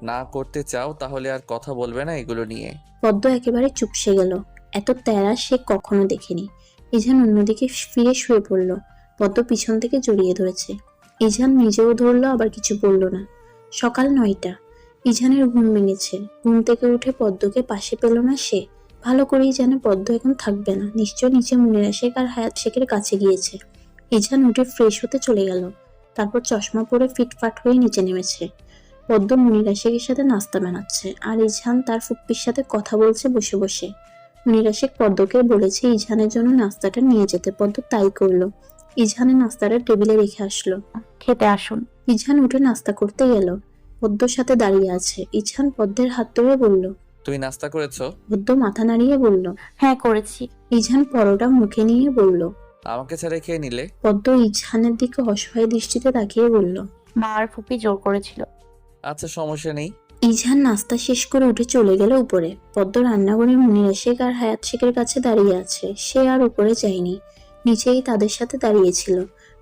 না করতে চাও তাহলে আর কথা বলবে না এগুলো নিয়ে। পদ্ম একেবারে চুপসে গেল। এত তেরা সে কখনো দেখেনি। ইছান অন্যদিকে ফিরে শুয়ে পড়ল। পদ্ম পিছন থেকে জড়িয়ে ধরেছে। ইছান নিজেও ধরলো, আবার কিছু বলল না। সকাল 9টা। ইছানের ঘুম ভেঙেছে। ঘুম থেকে উঠে পদ্মকে পাশে পেল না সে। ভালো করেই জানে পদ্ম এখন থাকবে না। নিশ্চয় নিচে মুনিরা শেখ আর হায়াত শেখের কাছে গিয়েছে। ইছান উঠে ফ্রেশ হতে চলে গেল। তারপর চশমা পরে ফিটফাট হয়ে নিচে নেমেছে। পদ্ম মুনিরা শেখের সাথে নাস্তা বানাচ্ছে, আর ইছান তার ফুপ্পির সাথে কথা বলছে বসে বসে। মুনিরা শেখ পদ্মকে বলেছে ইছানের জন্য নাস্তাটা নিয়ে যেতে। পদ্ম তাই করলো। ইছানের নাস্তাটা টেবিলে রেখে আসলো। খেতে আসুন। ইছান উঠে নাস্তা করতে গেল। পদ্মর সাথে দাঁড়িয়ে আছে। ইছান পদ্মের হাত ধরে বলল। তুমি নাস্তা করেছো? পদ্ম মাথা নাড়িয়ে বলল, হ্যাঁ, করেছি। ইছান পরোটা মুখে নিয়ে বলল। আমাকে ছাড়া খেয়ে নিলে? পদ্ম ইছানের দিকে অসহায় দৃষ্টিতে তাকিয়ে বলল, মা আর ফুপি জোর করেছিল। আচ্ছা, সমস্যা নেই। ইজহান নাস্তা শেষ করে উঠে চলে গেল উপরে। পদ্ম রান্নাঘরে মুনিরা শেখ আর হায়াত শেখের কাছে দাঁড়িয়ে আছে। সে আর উপরে যায়নি, নিচেই তাদের সাথে দাঁড়িয়েছিল।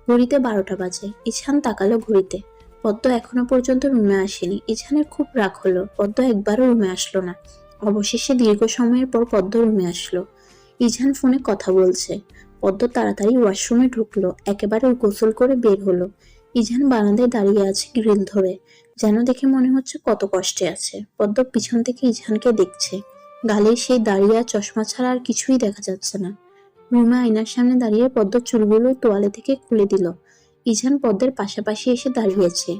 ঘড়িতে 12টা বাজে। ইজহান তাকালো ঘড়িতে। পদ্ম এখনো পর্যন্ত রুমে আসেনি। ইজহানের খুব রাগ হলো, পদ্ম একবারও রুমে আসলো না। অবশেষে দীর্ঘ সময়ের পর পদ্ম রুমে আসলো। ইজহান ফোনে কথা বলছে। পদ্ম তাড়াতাড়ি ওয়াশরুমে ঢুকলো, একেবারে গোসল করে বের হলো। ইজহান বারান্দায় দাঁড়িয়ে আছে গ্রিল ধরে, যেন দেখে মনে হচ্ছে কত কষ্টে আছে। পদ্ম পিছন থেকে ইজহানকে দেখছে। গালে সেই দাঁড়িয়ে আর চশমা ছাড়া আর কিছুই দেখা যাচ্ছে না। রুমা আয়নার সামনে দাঁড়িয়ে পদ্ম চুলগুলো তোয়ালে থেকে খুলে দিল। ইজহান পদ্মের পাশাপাশি এসে দাঁড়িয়েছে।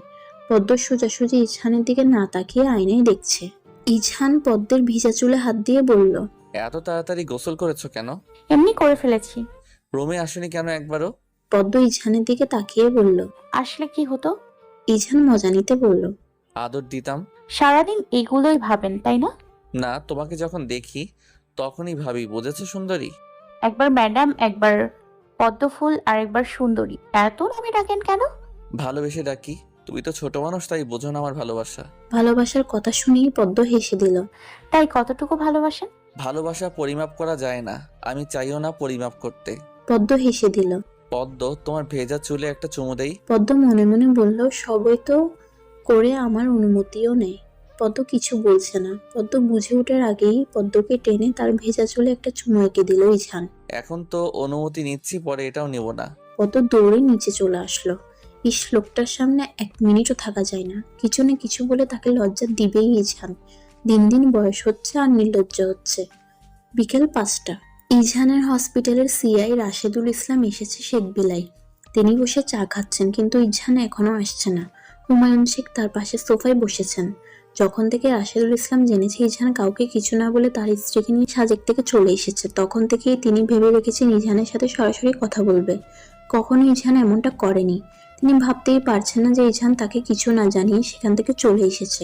পদ্ম সোজাসুজি ইজহানের দিকে না তাকিয়ে আয়নায় দেখছে। ইজহান পদ্মের ভিজা চুলে হাত দিয়ে বলল, এত তাড়াতাড়ি গোসল করেছো কেন? এমনি করে ফেলেছি। রুমে আসেনি কেন একবারও? পদ্ম ইজহানের দিকে তাকিয়ে বলল। আসলে কি হতো? ইজহান মজা নিতে বলল, আদর দিতাম। সারাদিন এগুলোই ভাবেন তাই না? না, তোমাকে যখন দেখি তখনই ভাবি, বুঝেছো সুন্দরী? একবার ম্যাডাম, একবার পদ্মফুল, আর একবার সুন্দরী। এত নামে ডাকেন কেন? ভালোবেসে ডাকি। তুমি তো ছোট মানুষ, তাই বোঝো না আমার ভালোবাসা। ভালোবাসার কথা শুনেই পদ্ম হেসে দিল। তাই কতটুকু ভালোবাসেন? ভালোবাসা পরিমাপ করা যায় না, আমি চাইও না পরিমাপ করতে। পদ্ম হেসে দিল। পদ্ম, তোমার ভেজা চুলে একটা চুমু দেই। পদ্ম মনে মনে বলল, সবই তো করে আমার অনুমতিও নেই। পদ্ম কিছু বলছে না। পদ্ম বুঝে ওঠার আগেই পদ্মকে টেনে তার ভেজা চুলে একটা চুমু এঁকে দিল ইজহান। এখন তো অনুমতি নিচ্ছি, পরে এটাও নেব না। পদ্ম দৌড়ে নিচে চলে আসলো। লোকটার সামনে 1 মিনিটও থাকা যায় না। কিছু না কিছু বলে তাকে লজ্জা দিবেই ইজহান। দিন দিন বয়স হচ্ছে আর নির্লজ্জ হচ্ছে। বিকেল 5টা। ইজহানের হসপিটালের সিআই রাশেদুল ইসলাম এসেছে শেখ বিলাই। তিনি বসে চা খাচ্ছেন, কিন্তু ইজহান এখনো আসছে না। হুমায়ুন শেখ তার পাশে সোফায় বসেছেন। যখন থেকে রাশেদুল ইসলাম জেনেছে ইজহান কাউকে কিছু না বলে তার স্ত্রীকে নিয়ে সাজেক থেকে চলে এসেছে, তখন থেকেই তিনি ভেবে রেখেছেন ইজহানের সাথে সরাসরি কথা বলবে। কখনো ইজহান এমনটা করেনি। তিনি ভাবতেই পারছেন না যে ইজহান তাকে কিছু না জানিয়ে সেখান থেকে চলে এসেছে।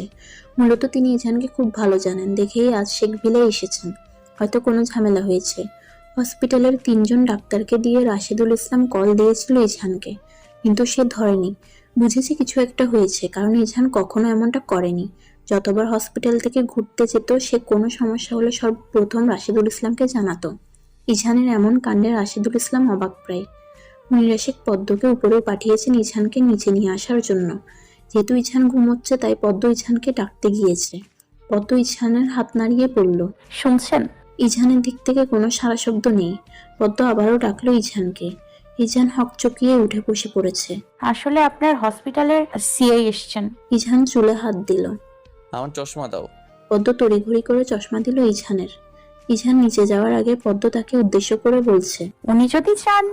মূলত তিনি ইজহানকে খুব ভালো জানেন, দেখেই আজ শেখ বিলাই এসেছেন। হয়তো কোনো ঝামেলা হয়েছে। হসপিটালের 3জন ডাক্তারকে দিয়ে রাশেদুল ইসলাম কল দিয়েছিল ইজহানকে, কিন্তু সে ধরেনি। বুঝেছে কিছু একটা হয়েছে, কারণ ইজহান কখনো এমনটা করেনি। যতবার হসপিটাল থেকে ঘুরতে যেত, সে কোনো সমস্যা হলে সর্বপ্রথম রাশেদুল ইসলামকে জানাতো। ইজহানের এমন কাণ্ডে রাশেদুল ইসলাম অবাক প্রায়। মুনিরা শেখ পদ্মকে উপরে পাঠিয়েছেন ইজহানকে নিচে নিয়ে আসার জন্য। যেহেতু ইজহান ঘুমোচ্ছে, তাই পদ্ম ইজহানকে ডাকতে গিয়েছে। পদ্ম ইজহানের হাত নাড়িয়ে বলল, শুনছেন? ইজহানের দিক থেকে কোনো সাড়া শব্দ নেই। পদ্ম আবারও ডাকলো ইজহানকে। ইজহান হকচকিয়ে উঠে বসে পড়েছে। আসলে আপনার হসপিটালের সিআই এসছেন। ইজহান চুলে হাত দিল। আমার চশমা দাও। পদ্ম তড়িঘড়ি করে চশমা দিল ইজহানের। ইজহান নিচে যাওয়ার আগে পদ্ম তাকে উদ্দেশ্য করে বলছে, উনি যদি চান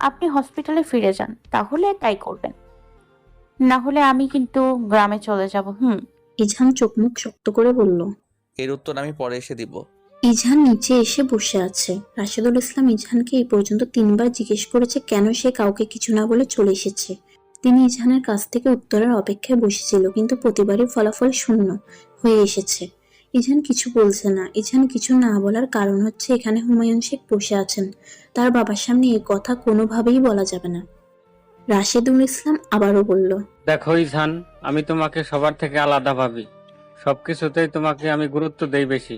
আপনি হসপিটালে ফিরে যান, তাহলে তাই করবেন। না হলে আমি কিন্তু গ্রামে চলে যাব। ইজহান চোখ মুখ শক্ত করে বলল। এর উত্তর আমি পরে এসে দিব। ইজহান নিচে এসে বসে আছে। রাশেদুল ইসলাম ইজহানকে এই পর্যন্ত 3বার জিজ্ঞেস করেছে কেন সে কাউকে কিছু না বলে চলে এসেছে। তিনি ইজহানের কাছ থেকে উত্তরের অপেক্ষায় বসেছিল, কিন্তু প্রতিবারই ফলাফল শূন্য হয়ে এসেছে। ইজহান কিছু বলছে না। ইজহান কিছু না বলার কারণ হচ্ছে এখানে হুমায়ুন শেখ বসে আছেন। তার বাবার সামনে এই কথা কোনোভাবেই বলা যাবে না। রাশেদুল ইসলাম আবারও বলল, দেখো ইজহান, আমি তোমাকে সবার থেকে আলাদা ভাবি। সবকিছুতেই তোমাকে আমি গুরুত্ব দেই বেশি।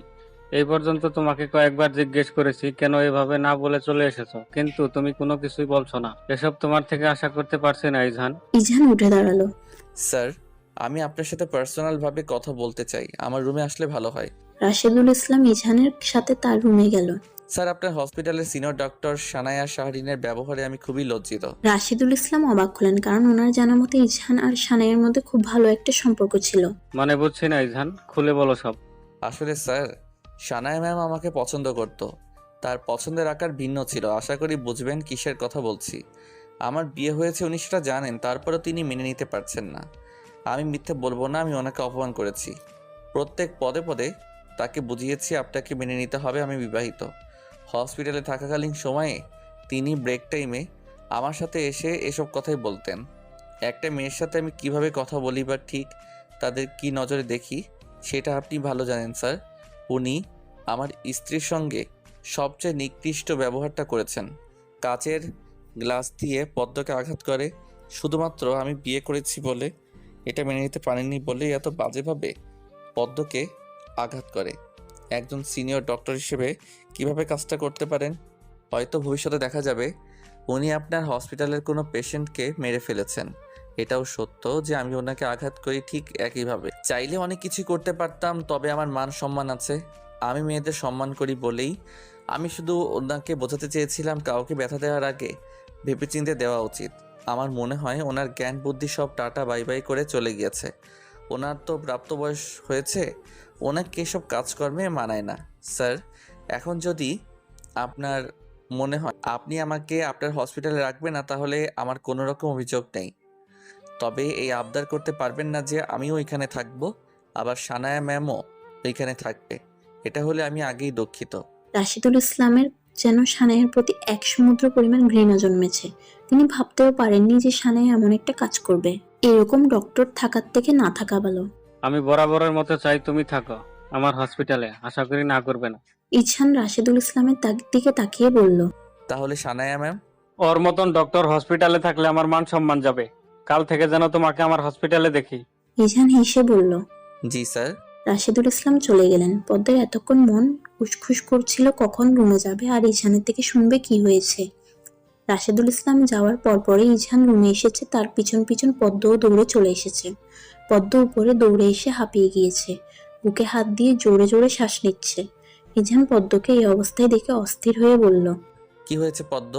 এই পর্যন্ত তোমাকে কয়েকবার জিজ্ঞেস করেছি কেন এভাবে না বলে চলে এসেছো, কিন্তু তুমি কোনো কিছুই বলছো না। এসব তোমার থেকে আশা করতে পারছি না ইজহান। ইজহান উঠে দাঁড়ালো। স্যার, আমি আপনার সাথে পার্সোনাল ভাবে কথা বলতে চাই। আমার রুমে আসলে ভালো হয়। রাশেদুল ইসলাম ইজহানের সাথে তার রুমে গেল। স্যার, আপনার হসপিটালের সিনিয়র ডক্টর সানায়া শাহরিনের ব্যবহারে আমি খুবই লজ্জিত। রাশেদুল ইসলাম অবাক হলেন, কারণ ওনার জানা মতে ইজহান আর সানাইয়ের মধ্যে খুব ভালো একটা সম্পর্ক ছিল। মানে বুঝছি না ইজহান, খুলে বলো সব। আসলে স্যার, সানায়া ম্যাম আমাকে পছন্দ করত। তার পছন্দের আকার ভিন্ন ছিল। আশা করি বুঝবেন কিসের কথা বলছি। আমার বিয়ে হয়েছে উনি সেটা জানেন, তারপরেও তিনি মেনে নিতে পারছেন না। আমি মিথ্যে বলবো না, আমি ওনাকে অপমান করেছি। প্রত্যেক পদে পদে তাকে বুঝিয়েছি আপনাকে মেনে নিতে হবে, আমি বিবাহিত। হসপিটালে থাকাকালীন সময়ে তিনি ব্রেক টাইমে আমার সাথে এসে এসব কথাই বলতেন। একটা মেয়ের সাথে আমি কিভাবে কথা বলি বা ঠিক তাদের কি নজরে দেখি সেটা আপনি ভালো জানেন স্যার। উনি আমার স্ত্রীর সঙ্গে সবচেয়ে নিকৃষ্ট ব্যবহারটা করেছেন। কাচের গ্লাস দিয়ে পদ্মকে আঘাত করে। শুধুমাত্র আমি বিয়ে করেছি বলে, এটা মেনে নিতে পারেননি বলেই এত বাজেভাবে পদ্মকে আঘাত করে। একজন সিনিয়র ডক্টর হিসেবে কিভাবে কাজটা করতে পারেন? হয়তো ভবিষ্যতে দেখা যাবে উনি আপনার হসপিটালের কোনো পেশেন্টকে মেরে ফেলেছেন। এটাও সত্য যে আমি ওনাকে আঘাত করি ঠিক একইভাবে। চাইলে অনেক কিছু করতে পারতাম, তবে আমার মান সম্মান আছে। আমি মেয়েদের সম্মান করি বলেই আমি শুধু ওনাকে বোঝাতে চেয়েছিলাম কাউকে ব্যথা দেওয়ার আগে ভেবেচিন্তে দেওয়া উচিত। আমার মনে হয় ওনার জ্ঞান বুদ্ধি সব টাটা বাই বাই করে চলে গিয়েছে। ওনার তো প্রাপ্তবয়স হয়েছে, ওনাকে এসব কাজকর্মে মানায় না। স্যার, এখন যদি আপনার মনে হয় আপনি আমাকে আপনার হসপিটালে রাখবেন না, তাহলে আমার কোনো রকম অভিযোগ নেই। তবে এই আবদার করতে পারবেন না যে আমিও ওইখানে থাকবো, আবার সানায়া ম্যামও ওইখানে থাকবে। এটা হলে আমি আগেই দুঃখিত। রাশিদুল ইসলামের যেন সানাইয়ের প্রতি এক সমুদ্র পরিমাণ ঘৃণা জন্মেছে। তিনি ভাবতেও পারেননি যে সানাই এমন একটা কাজ করবে। এরকম ডক্টর থাকার থেকে না থাকা ভালো। আমি বরাবরের মতো চাই তুমি থাকো আমার হসপিটালে, আশা করি না করবে না। ইছান রাশিদুল ইসলামের দিকে তাকিয়ে বলল, তাহলে সানায়া ম্যাম? ওর মতন ডক্টর হসপিটালে থাকলে আমার মান সম্মান যাবে। কাল থেকে যেন তোমাকে আমার হসপিটালে দেখি। ইছান হেসে বলল। জি স্যার। রাশিদুল ইসলাম চলে গেলেন। পদ্মের এতক্ষণ মন উসখুস করছিল কখন রুমে যাবে আর ইছানের থেকে শুনবে কি হয়েছে। রাশিদুল ইসলাম যাওয়ার পরপরই ইছান রুমে এসেছে, তার পিছন পিছন পদ্মও দৌড়ে চলে এসেছে। পদ্ম উপরে দৌড়ে এসে হাঁপিয়ে গিয়েছে, বুকে হাত দিয়ে জোরে জোরে শ্বাস নিচ্ছে। ইছান পদ্মকে এই অবস্থায় দেখে অস্থির হয়ে বলল, কি হয়েছে পদ্ম?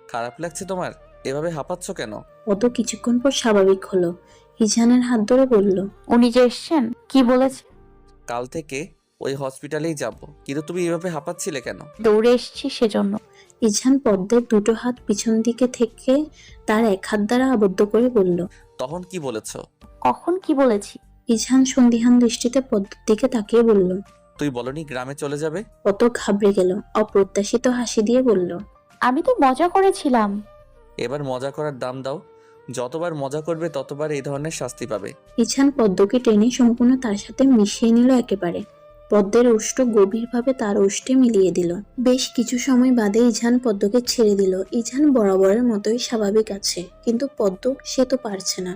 খারাপ লাগছে তোমার? এভাবে হাঁপাচ্ছ কেন? পদ্ম কিছুক্ষণ পর স্বাভাবিক হলো। ইছানের হাত ধরে বলল, উনি যে এসছেন কি বলেছে? কাল থেকে ওই হসপিটালেই যাব। কিন্তু তুমি এভাবে হাঁপাচ্ছিলে কেন? দৌড়ে এসেছি সেজন্য। ইছান পদ্মের দুটো হাত পিছন দিকে থেকে তার এক হাত দ্বারা আবদ্ধ করে বলল। তখন কি বলেছ? কখন কি বলেছি? ইছান সন্দিহান দৃষ্টিতে পদ্মের দিকে তাকিয়ে বলল। তুই বলনি গ্রামে চলে যাবে? পদ্ম ঘাবড়ে গেল, অপ্রত্যাশিত হাসি দিয়ে বলল, আমি তো মজা করেছিলাম। এবার মজা করার দাম দাও। যতবার মজা করবে ততবার এই ধরনের শাস্তি পাবে। ইছান পদ্মকে টেনে সম্পূর্ণ তার সাথে মিশিয়ে নিল একেবারে। পদ্মের ওষ্ঠ গভীরভাবে তার ওষ্ঠে মিলিয়ে দিল। বেশ কিছু সময় বাদে ইছান পদ্মকে ছেড়ে দিল। ইছান বরাবরের মতোই স্বাভাবিক আছে, কিন্তু পদ্ম সে তো পারছে না।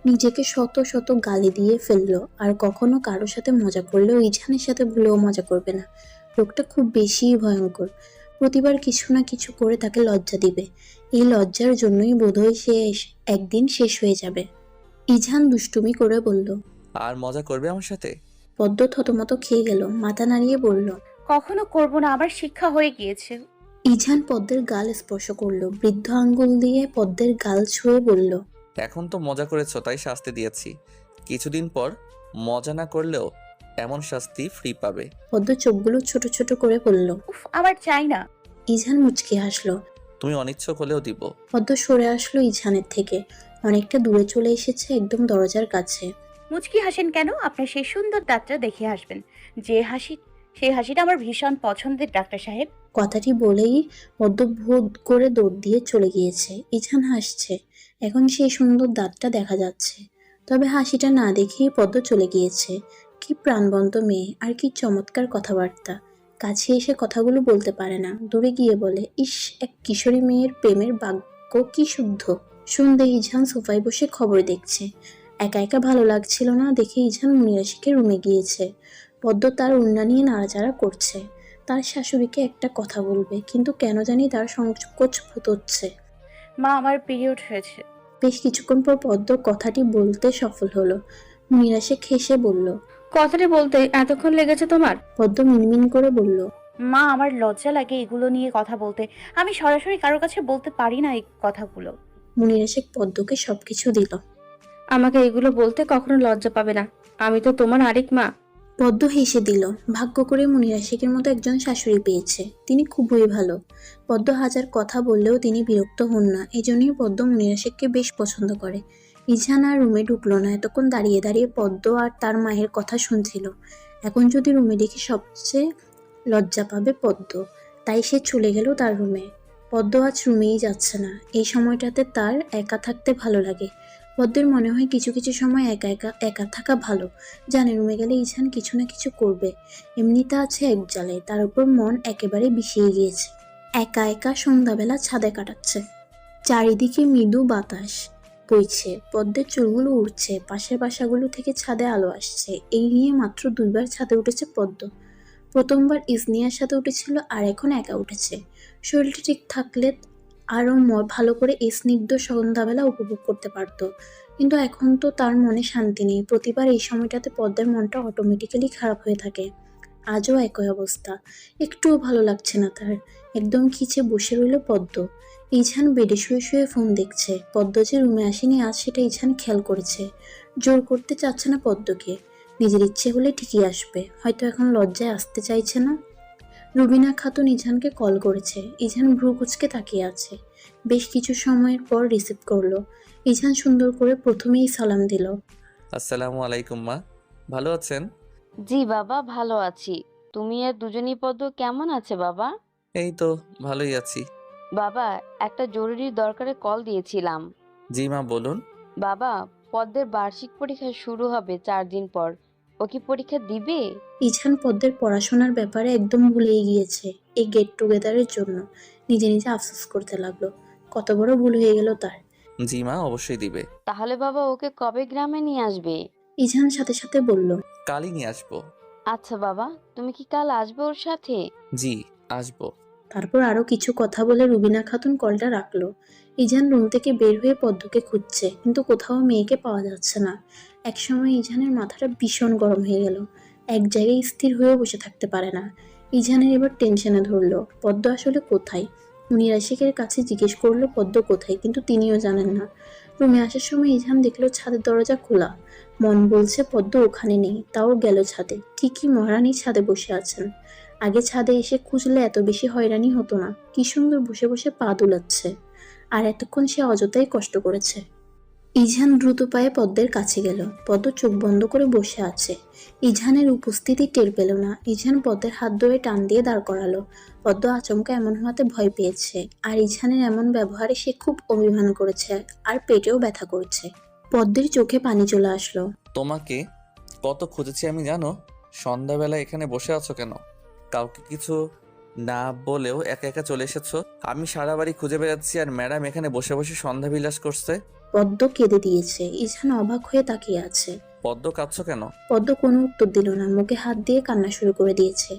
নিজেকে শত শত গালি দিয়ে ফেললো, আর কখনো কারোর সাথে মজা করলেও ইছানের সাথে ভুলেও মজা করবে না। লোকটা খুব বেশি ভয়ঙ্কর। প্রতিবার কিছু না কিছু করে তাকে লজ্জা দিবে। এই লজ্জার জন্যই বোধহয় সে একদিন শেষ হয়ে যাবে। ইছান দুষ্টুমি করে বলল। আর মজা করবে আমার সাথে? পদ্ম থতমত খেয়ে গেল, মাথা নাড়িয়ে বলল, কখনো করব না, আমার শিক্ষা হয়ে গিয়েছে। ইছান পদ্মের গাল স্পর্শ করলো, বৃদ্ধ আঙ্গুল দিয়ে পদ্মের গাল ছুঁয়ে বলল, এখন তো মজা করেছো তাই শাস্তি দিয়েছি। কিছুদিন পর মজা না করলেও এমন শাস্তি ফ্রি পাবে। পদ্ম চোখগুলো ছোট ছোট করে বলল। উফ, আমার চাই না। ইছান মুচকি হাসলো। তুমি অনিচ্ছক হলেও দিব। পদ্ম সরে আসলো ইছানের থেকে, অনেকটা দূরে চলে এসেছে, একদম দরজার কাছে। মুচকি হাসেন কেন? আপনার সেই সুন্দর দাঁতটা দেখে হাসবেন। সেই হাসিটা আমার ভীষণ পছন্দের, ডাক্তার সাহেব। কথাটি বলেই পদ্ম ভোট করে দৌড় দিয়ে চলে গিয়েছে। ইছান হাসছে, এখন সেই সুন্দর দাঁতটা দেখা যাচ্ছে। তবে হাসিটা না দেখেই পদ্ম চলে গিয়েছে। কি প্রাণবন্ত মেয়ে, আর কি চমৎকার কথাবার্তা। কাছে এসে কথাগুলো বলতে পারে না, দূরে গিয়ে বলে, ইস, এক কিশোরী মেয়ের প্রেমের ভাগ্য কি শুদ্ধ। সন্ধ্যে ইছান সোফায় বসে খবর দেখছে। একা একা ভালো লাগছিল না দেখে ইছান মুনিরাশিকে রুমে গিয়েছে। পদ্ম তার উন্না নিয়ে নাড়াচাড়া করছে। তার শাশুড়িকে একটা কথা বলবে, কিন্তু কেন জানি তার সংকোচ বোধ হচ্ছে। মা, আমার পিরিয়ড হয়েছে। বেশ কিছুক্ষণ পর পদ্ম কথাটি বলতে সফল হলো। মুনিরাশি হেসে বলল। কথাটি বলতে এতক্ষণ লেগেছে তোমার? পদ্ম মিনমিন করে বলল, মা, আমার লজ্জা লাগে এগুলো নিয়ে কথা বলতে। আমি সরাসরি কারোর কাছে বলতে পারি না এই কথাগুলো। মুনিরাশি পদ্মকে সবকিছু দিল। আমাকে এগুলো বলতে কখনো লজ্জা পাবে না, আমি তো তোমার আরেক মা। পদ্ম হেসে দিল। ভাগ্য করে মুনিরাশিকের মতো একজন শাশুড়ি পেয়েছে, তিনি খুবই ভালো। পদ্ম হাজার কথা বললেও তিনি বিরক্ত হন না, এজন্যই পদ্ম মুনিরাশিককে বেশ পছন্দ করে। ইছান আর রুমে ঢুকলো না, এতক্ষণ দাঁড়িয়ে দাঁড়িয়ে পদ্ম আর তার মায়ের কথা শুনছিল। এখন যদি রুমে দেখে সবচেয়ে লজ্জা পাবে পদ্ম, তাই সে চলে গেল তার রুমে। পদ্ম আজ রুমেই যাচ্ছে না। এই সময়টাতে তার একা থাকতে ভালো লাগে। পদ্মের মনে হয় কিছু কিছু সময় একা একা একা থাকা ভালো। জানে রুমে গেলে ইছান কিছু না কিছু করবে। এমনিতে আছে এক জালে, তার উপর মন একেবারে বিষিয়ে গিয়েছে। একা একা সন্ধ্যাবেলা ছাদে কাটাচ্ছে। চারিদিকে মৃদু বাতাস। বইছে, পদ্মের চুলগুলো উড়ছে, পাশের বাসাগুলো থেকে ছাদে আলো আসছে। এই নিয়ে মাত্র 2বার ছাদে উঠেছে পদ্ম। প্রথমবার ইসনিয়ার সাথে উঠেছিল, আর এখন একা উঠেছে। শরীরটা ঠিক থাকলে আরও ভালো করে এই স্নিগ্ধ সন্ধ্যাবেলা উপভোগ করতে পারত, কিন্তু এখন তো তার মনে শান্তি নেই। প্রতিবার এই সময়টাতে পদ্মের মনটা অটোমেটিক্যালি খারাপ হয়ে থাকে। আজও একই অবস্থা, একটুও ভালো লাগছে না তার। একদম খিচে বসে রইল পদ্ম। ইছান বেডে শুয়ে শুয়ে ফোন দেখছে। পদ্ম যে রুমে আসেনি আজ, সেটা ইছান খেয়াল করেছে। জোর করতে চাচ্ছে না পদ্মকে, নিজের ইচ্ছে হলে ঠিকই আসবে। হয়তো এখন লজ্জায় আসতে চাইছে না। রুবিনা খাতুন ইছানকে কল করেছে। ইছান ভ্রু কুঁচকে তাকিয়ে আছে। বেশ কিছু সময়ের পর রিসিভ করলো। ইছান সুন্দর করে প্রথমেই সালাম দিল। আসসালামু আলাইকুম মা, ভালো আছেন? জি বাবা, ভালো আছি। তুমি আর দুজনী পদ্ম কেমন আছে বাবা? এই তো ভালোই আছি। বাবা, একটা জরুরি দরকারে কল দিয়েছিলাম। জি মা, বলুন। বাবা, পদ্মের বার্ষিক পরীক্ষা শুরু হবে 4 দিন পর। ও কি পরীক্ষা দিবে? ইছান পদ্মের পড়াশোনার ব্যাপারে একদম ভুলেই গিয়েছে এই গেট টুগেদারের জন্য। নিজে নিজে আফসোস করতে লাগলো, কত বড় ভুল হয়ে গেল তার। জি মা, অবশ্যই দিবে। তাহলে বাবা, ওকে কবে গ্রামে নিয়ে আসবে? ইছান সাথে সাথে বলল, কালই নিয়ে আসবো। আচ্ছা বাবা, তুমি কি কাল আসবে ওর সাথে? জি, আসবো। তারপর আরো কিছু কথা বলে রুবিনা খাতুন কলটা রাখলো। ইজান রুম থেকে বের হয়ে পদ্মকে খুঁজছে, কিন্তু কোথাও মেয়েকে পাওয়া যাচ্ছে না। একসময় ইজানের মাথাটা ভীষণ গরম হয়ে গেল। এক জায়গায় স্থির হয়ে বসে থাকতে পারে না। ইজানের এবার টেনশনে ধরলো, পদ্ম আসলে কোথায়। মুনির আশিকের কাছে জিজ্ঞেস করলো পদ্ম কোথায়, কিন্তু তিনিও জানেন না। রুমে আসার সময় ইজান দেখলো ছাদের দরজা খোলা। মন বলছে পদ্ম ওখানে নেই, তাও গেল ছাদে। ঠিকই মহারানী ছাদে বসে আছেন। আগে ছাদে এসে খুঁজলে এত বেশি হয়রানি হতো না। কি সুন্দর বসে বসে পা দুলাচ্ছে, আর এতক্ষণ সে অযথাই কষ্ট করেছে। ইঝান দ্রুত পায়ে পদ্মের কাছে গেল। পদ্ম চোখ বন্ধ করে বসে আছে। ইঝানের উপস্থিতি টের পেল না। ইঝান পদ্মের হাত ধরে টান দিয়ে দাঁড় করালো। পদ্ম আচমকা এমন হওয়াতে ভয় পেয়েছে, আর ইঝানের এমন ব্যবহারে সে খুব অভিমান করেছে, আর পেটেও ব্যথা করছে। পদ্মের চোখে পানি চলে আসলো। তোমাকে কত খুঁজেছি আমি জানো। সন্ধ্যাবেলা এখানে বসে আছো কেন? কাউকে কিছু না বলেও একা একা চলে এসেছো। আমি সারা বাড়ি খুঁজে বেড়াচ্ছি, আর ম্যাডাম এখানে বসে বসে সন্ধ্যা বিলাস করছে। পদ্ম কেঁদে দিয়েছে। ইঝান অবাক হয়ে তাকিয়ে আছে। পদ্ম, কাঁদছো কেন? পদ্ম কোনো উত্তর দিল না, মুখে হাত দিয়ে কান্না শুরু করে দিয়েছে।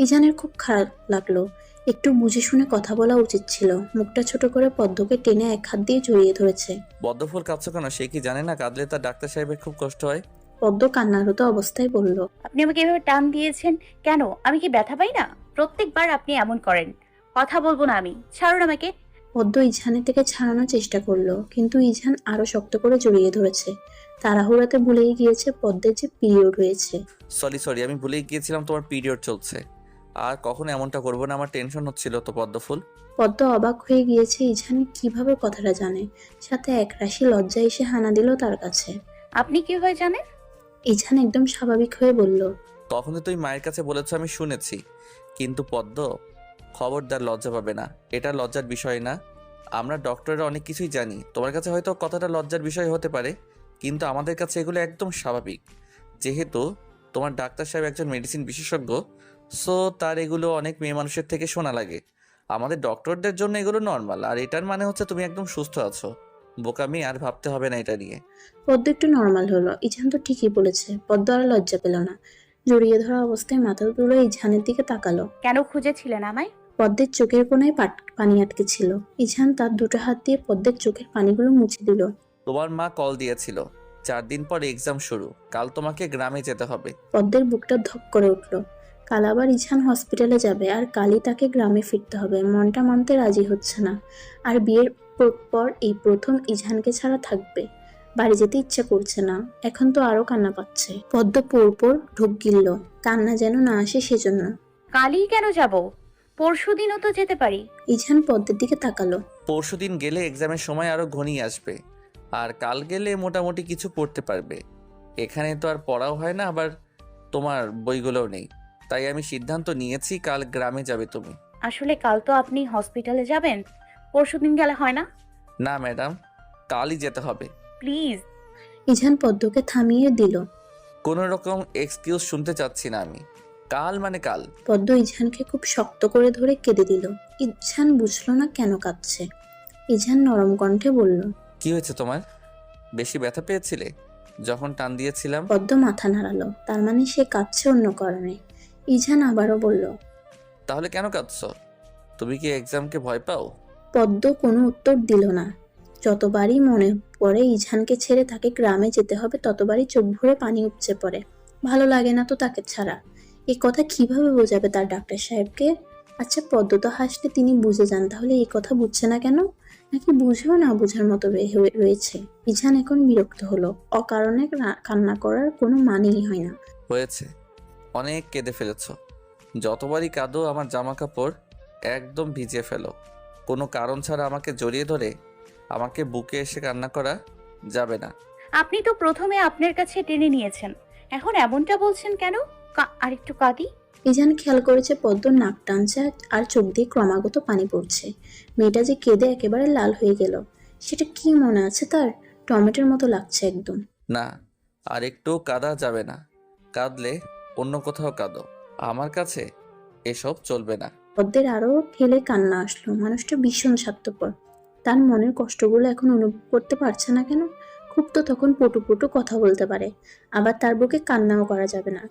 ইজানের খুব খারাপ লাগলো। একটু বুঝে শুনে কথা বলা উচিত ছিল। মুখটা ছোট করে পদ্মকে টেনে এক হাত দিয়ে জড়িয়ে ধরেছে। পদ্মফুল, কাঁদছো কেন? সে কি জানে না কাঁদলে তার ডাক্তার সাহেবের খুব কষ্ট হয়? পদ্ম কান্নারত অবস্থায় বলল, আপনি আমাকে এভাবে টান দিয়েছেন কেন? আমি কি ব্যথা পাই না? প্রত্যেকবার আপনি এমন করেন। কথা বলবো না আমি, ছাড়ুন আমাকে। পদ্ম ইঝানের থেকে ছাড়ানোর চেষ্টা করলো, কিন্তু ইঝান আরো শক্ত করে জড়িয়ে ধরেছে। তাড়াহুড়াতে ভুলেই গিয়েছে পদ্মের যে পিরিয়ড হয়েছে। সরি, আমি ভুলেই গিয়েছিলাম তোমার পিরিয়ড চলছে। আর কখনো এমনটা করবো না, আমার টেনশন হচ্ছিল তো পদ্মফুল। পদ্ম অবাক হয়ে গিয়েছে ইঝান কিভাবে কথাটা জানে। সাথে একরাশি লজ্জা এসে হানা দিল তার কাছে। আপনি কিভাবে জানেন? ইঝান একদম স্বাভাবিক হয়ে বলল, তখন তুই মায়ের কাছে বলেছ, আমি শুনেছি। কিন্তু পদ্ম, খবরদার লজ্জা পাবে না। এটা লজ্জার বিষয় না। আমরা ডক্টররা অনেক কিছুই জানি। তোমার কাছে হয়তো কথাটা লজ্জার বিষয় হতে পারে, কিন্তু আমাদের কাছে এগুলো একদম স্বাভাবিক। যেহেতু তোমার ডাক্তার সাহেব একজন মেডিসিন বিশেষজ্ঞ, সো তার এগুলো অনেক মেয়ে মানুষের থেকে শোনা লাগে। আমাদের ডক্টরদের জন্য এগুলো নর্মাল। আর এটার মানে হচ্ছে তুমি একদম সুস্থ আছো। বোকামি আর ভাবতে হবে না এটা নিয়ে। পদ্ম একটু নর্মাল হলো। ইঝান তো ঠিকই বলেছে। পদ্ম আর লজ্জা পেল না। জড়িয়ে ধরা অবস্থায় মাথা তুলে ইঝানের দিকে তাকালো। কেন খুঁজেছিলেন আমায়? পদ্মের চোখের কোণায় পানি আটকে ছিল। ইঝান তার দুটো হাত দিয়ে পদ্মের চোখের পানিগুলো মুছে দিল। তোমার মা কল দিয়েছিল, 4 দিন পর এক্সাম শুরু। কাল তোমাকে গ্রামে যেতে হবে। পদ্মের বুকটা ধক করে উঠল। কাল আবার ইঝান হসপিটালে যাবে, আর কালই তাকে গ্রামে ফিরতে হবে। মনটা মানতে রাজি হচ্ছে না। আর বিয়ের পর এই প্রথম ইঝানকে ছাড়া থাকবে। বাড়ি যেতে ইচ্ছা করছে না। এখন তো আরো কান্না পাচ্ছে। পদ্ম পরপর ঢোক গিলল, কান্না যেন না আসে সেজন্য। কালই কেন যাব? পরশুদিনও তো যেতে পারি। ইঝান পদ্মের দিকে তাকালো। পরশুদিন গেলে এক্সামের সময় আরো ঘনিয়ে আসবে, আর কাল গেলে মোটামুটি কিছু পড়তে পারবে। এখানে তো আর পড়াও হয় না, আবার তোমার বইগুলোও নেই। তাই আমি সিদ্ধান্ত নিয়েছি কাল গ্রামে যাবে তুমি। আসলে কাল তো আপনি হসপিটালে যাবেন, পরশুদিন গেলে হয় না? না ম্যাডাম, কালই যেতে হবে। প্লিজ। ইঝান পদ্মকে থামিয়ে দিল। কোনো রকম এক্সকিউজ শুনতে চাচ্ছি না আমি। কাল মানে কাল। পদ্ম ইঝানকে খুব শক্ত করে ধরে কেঁদে দিল। ইঝান বুঝলো না কেন কাঁদছে। ইঝান নরম কণ্ঠে বলল, কি হয়েছে তোমার? বেশি ব্যথা পেয়েছিলে যখন টান দিয়েছিলাম? পদ্ম মাথা নাড়ালো, তার মানে সে কাঁদছে অন্য কারণে। ইঝান আবারও বলল। তাহলে কেন কাঁদছো? তুমি কি এক্সামকে ভয় পাও? পদ্ম কোনো উত্তর দিল না। যতবারই মনে পড়ে ইঝানকে ছেড়ে তাকে গ্রামে যেতে হবে, ততবারই চোখ ভরে পানি উপচে পড়ে। ভালো লাগে না তো তাকে ছাড়া। এই কথা কিভাবে বোঝাবে তার ডাক্তার সাহেবকে? আচ্ছা, পদ্ম তো হাসলে তিনি বুঝে যান, তাহলে এই কথা বুঝছে না কেন? নাকি বুঝেও না বুঝার মতো রয়েছে? ইঝান এখন বিরক্ত হলো। অকারণে কান্না করার কোনো মানেই হয় না। হয়েছে, অনেক কেঁদে ফেলেছো। যতবারই কাঁদো আমার জামা কাপড় একদম ভিজিয়ে ফেলো। কোনো কারণ ছাড়া আমাকে জড়িয়ে ধরে আমাকে বুকে এসে কান্না করা যাবে না। আপনি তো প্রথমে আপনার কাছে টেনে নিয়েছেন, এখন এমনটা বলছেন কেন? আরেকটু কাঁদি। ইজান খেয়াল করেছে পদ্ম নাক টানছে আর চোখ দিয়ে ক্রমাগত পানি পড়ছে। মেয়েটা যে কেঁদে একেবারে লাল হয়ে গেল, সেটা কি মনে আছে তার? টমেটোর মতো লাগছে একদম। না, আর একটু কাঁদা যাবে না। কাঁদলে অন্য কোথাও কাঁদো, আমার কাছে এসব চলবে না। পদ্মের আরো ঠেলে কান্না আসলো। মানুষটা ভীষণ স্বার্থপর। তার মনের কষ্টগুলো এখন অনুভব করতে পারছে না কেন? খুব তো তখন পটু পটু কথা বলতে পারে, আবার তার বুকে কান্নাও করা যাবে না।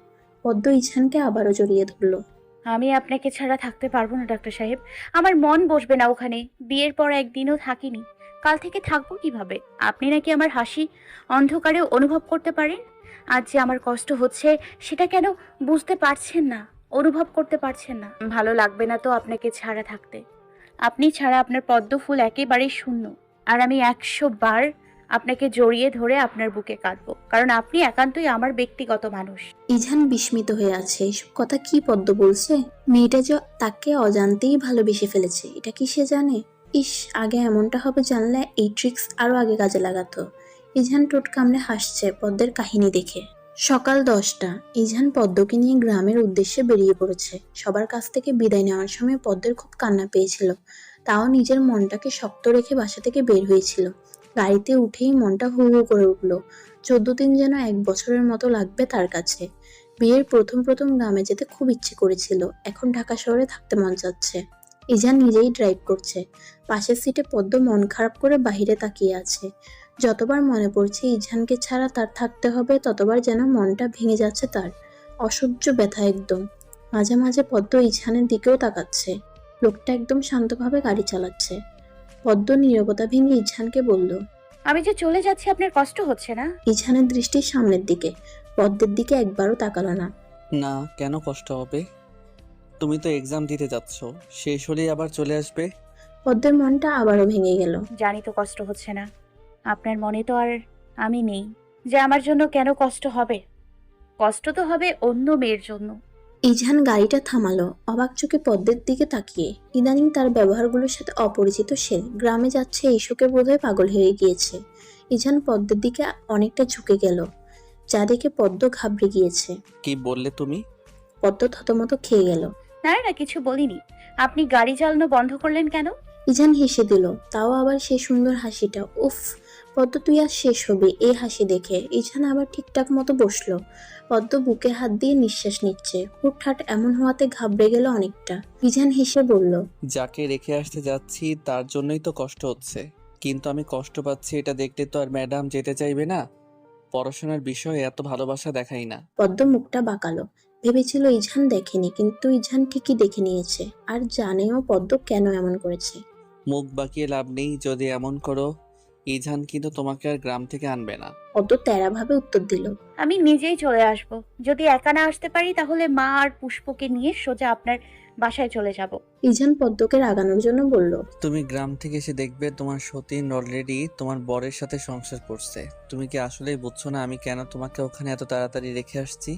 পদ্ম ইছানকে আবারও জড়িয়ে ধরলো। আমি আপনাকে ছাড়া থাকতে পারবো না ডাক্তার সাহেব। আমার মন বসবে না ওখানে। বিয়ের পর একদিনও থাকিনি, কাল থেকে থাকবো কিভাবে? আপনি নাকি আমার হাসি অন্ধকারে অনুভব করতে পারেন। আজ যে আমার কষ্ট হচ্ছে সেটা কেন বুঝতে পারছেন না, অনুভব করতে পারছেন না? ভালো লাগবে না তো আপনাকে ছাড়া থাকতে। আপনি ছাড়া আপনার পদ্ম ফুল একেবারেই শূন্য। আর আমি 100 বার আপনাকে জড়িয়ে ধরে আপনার বুকে কাঁদবো, কারণ আপনি একান্তই আমার ব্যক্তিগত মানুষ। ইঝান বিস্মিত হয়ে আছে। এসব কথা কি পদ্ম বলছে? মেয়েটা যে তাকে অজান্তেই ভালোবেসে ফেলেছে, এটা কি সে জানে? ইস, আগে এমনটা হবে জানলে এই ট্রিক্স আরো আগে কাজে লাগাতো। ইঝান ঠোঁট কামড়ে হাসছে পদ্মের কাহিনী দেখে। সকাল 10টা। ইঝান পদ্মকে নিয়ে গ্রামের উদ্দেশ্যে বেরিয়ে পড়েছে। সবার কাছ থেকে বিদায় নেওয়ার সময় পদ্মের খুব কান্না পেয়েছিল, তাও নিজের মনটাকে শক্ত রেখে বাসা থেকে বের হয়েছিল। গাড়িতে উঠেই মনটা হু হু করে উঠলো। 14 দিন যেন 1 বছরের মতো লাগবে তার কাছে। বিয়ের প্রথম প্রথম গ্রামে যেতে খুব ইচ্ছে করেছিল, এখন ঢাকা শহরে থাকতে মন চাচ্ছে। ইজান নিজেই ড্রাইভ করছে। পাশের সিটে পদ্ম মন খারাপ করে বাহিরে তাকিয়ে আছে। যতবার মনে পড়ছে ইজানকে ছাড়া তার থাকতে হবে, ততবার যেন মনটা ভেঙে যাচ্ছে তার। অসহ্য ব্যথা একদম। মাঝে মাঝে পদ্ম ইজানের দিকেও তাকাচ্ছে। লোকটা একদম শান্তভাবে গাড়ি চালাচ্ছে। পদ্ম নীরবতা ভেঙে ইজানকে বলল। আমি যে চলে যাচ্ছি আপনার কষ্ট হচ্ছে না? ইজানের দৃষ্টি সামনের দিকে, পদ্মের দিকে একবারও তাকালো না। না, কেন কষ্ট হবে? তুমি তো এক্সাম দিতে যাচ্ছ, শেষ হলেই আবার চলে আসবে। পদ্মের মনটা আবারও ভেঙে গেল। জানি তো কষ্ট হচ্ছে না, আপনার মনে তো আর আমি নেই যে আমার জন্য কেন কষ্ট হবে। কষ্ট তো হবে অন্য মেয়ের জন্য। ইজান গাড়িটা থামালো, অবাক চোখে পদ্মের দিকে তাকিয়ে। ইদানিং তার ব্যবহারগুলোর সাথে অপরিচিত সে। গ্রামে যাচ্ছে এই শোকে বোধহয় পাগল হয়ে গিয়েছে। ইজান পদ্মের দিকে অনেকটা ঝুঁকে গেল, যা দেখে পদ্ম ঘাবড়ে গিয়েছে। কি বললে তুমি? পদ্ম থতমত খেয়ে গেল। না না, কিছু বলিনি। আপনি গাড়ি চালানো বন্ধ করলেন কেন? ইজান হেসে দিল, তাও আবার সেই সুন্দর হাসিটা। উফ পদ্ম, তুই আজ শেষ হবি এই হাসি দেখে। ইজান আবার ঠিকঠাক মতো বসলো। পদ্ম বুকে হাত দিয়ে নিঃশ্বাস নিচ্ছে। হুটহাট এমন হওয়াতে ঘাবড়ে গেল অনেকটা। ইজান হেসে বলল। যাকে রেখে আসতে যাচ্ছি তার জন্যই তো কষ্ট হচ্ছে, কিন্তু আমি কষ্ট পাচ্ছি এটা দেখতে তো আর ম্যাডাম যেতে চাইবে না। পড়াশোনার বিষয়ে এত ভালোবাসা দেখাই না। পদ্ম মুখটা বাঁকালো। ভেবেছিল ইজান দেখেনি, কিন্তু ইজান ঠিকই দেখে নিয়েছে, আর জানেও পদ্ম কেন এমন করেছে। মুখ বাঁকিয়ে লাভ নেই, যদি এমন করো ইজান কিন্তু তোমাকে আর গ্রাম থেকে আনবে না। পদ্ম তেরা ভাবে উত্তর দিল। আমি নিজেই চলে আসব। যদি একা না আসতে পারি তাহলে মা আর পুষ্পকে নিয়ে সোজা আপনার বাসায় চলে যাব। ইজান পদ্মকে রাগানোর জন্য বলল। তুমি গ্রাম থেকে এসে দেখবে তোমার সতীন অলরেডি তোমার বরের সাথে সংসার করছে। তুমি কি আসলেই বুঝছো না আমি কেন তোমাকে ওখানে এত তাড়াতাড়ি রেখে আসছি?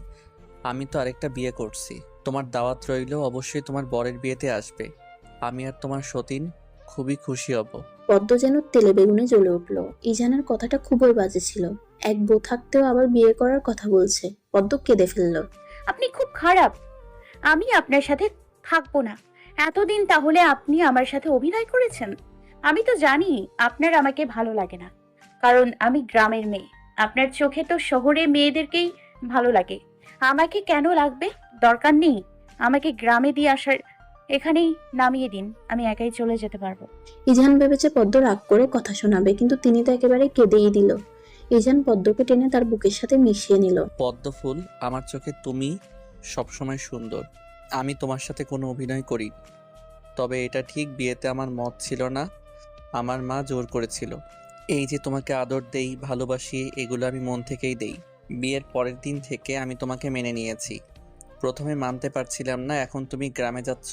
আমি তো আরেকটা বিয়ে করছি। তোমার দাওয়াত রইলো, অবশ্যই তোমার বরের বিয়েতে আসবে। আমি আর তোমার সতীন খুবই খুশি হব। পদ্ম যেন তেলে বেগুনে জ্বলে উঠল। ইজানের কথাটা খুবই বাজে ছিল। এক বউ থাকতেও আবার বিয়ে করার কথা বলছে। পদ্ম কেঁদে ফেলল। আপনি খুব খারাপ। আমি আপনার সাথে থাকবো না। এতদিন তাহলে আপনি আমার সাথে অভিনয় করেছেন। আমি তো জানি আপনার আমাকে ভালো লাগে না, কারণ আমি গ্রামের মেয়ে। আপনার চোখে তো শহরে মেয়েদেরকেই ভালো লাগে। আমাকে কেন লাগবে? দরকার নেই আমাকে গ্রামে দিয়ে আসার। এখানেই নামিয়ে দিন, আমি একাই চলে যেতে পারবো। ইজান ভেবেছে পদ্ম রাগ করে কথা শোনাবে, কিন্তু তিনি তো একেবারে কেঁদেই দিল। ইজান পদ্মকে টেনে তার বুকের সাথে মিশিয়ে নিল। পদ্মফুল, আমার চোখে তুমি সবসময় সুন্দর। আমি তোমার সাথে কোনো অভিনয় করি, তবে এটা ঠিক বিয়েতে আমার মত ছিল না, আমার মা জোর করেছিল। এই যে তোমাকে আদর দেই, ভালোবাসি, এগুলো আমি মন থেকেই দেই। বিয়ের পরের দিন থেকে আমি তোমাকে মেনে নিয়েছি। প্রথমে মানতে পারছিলাম না, এখন তুমি গ্রামে যাচ্ছ,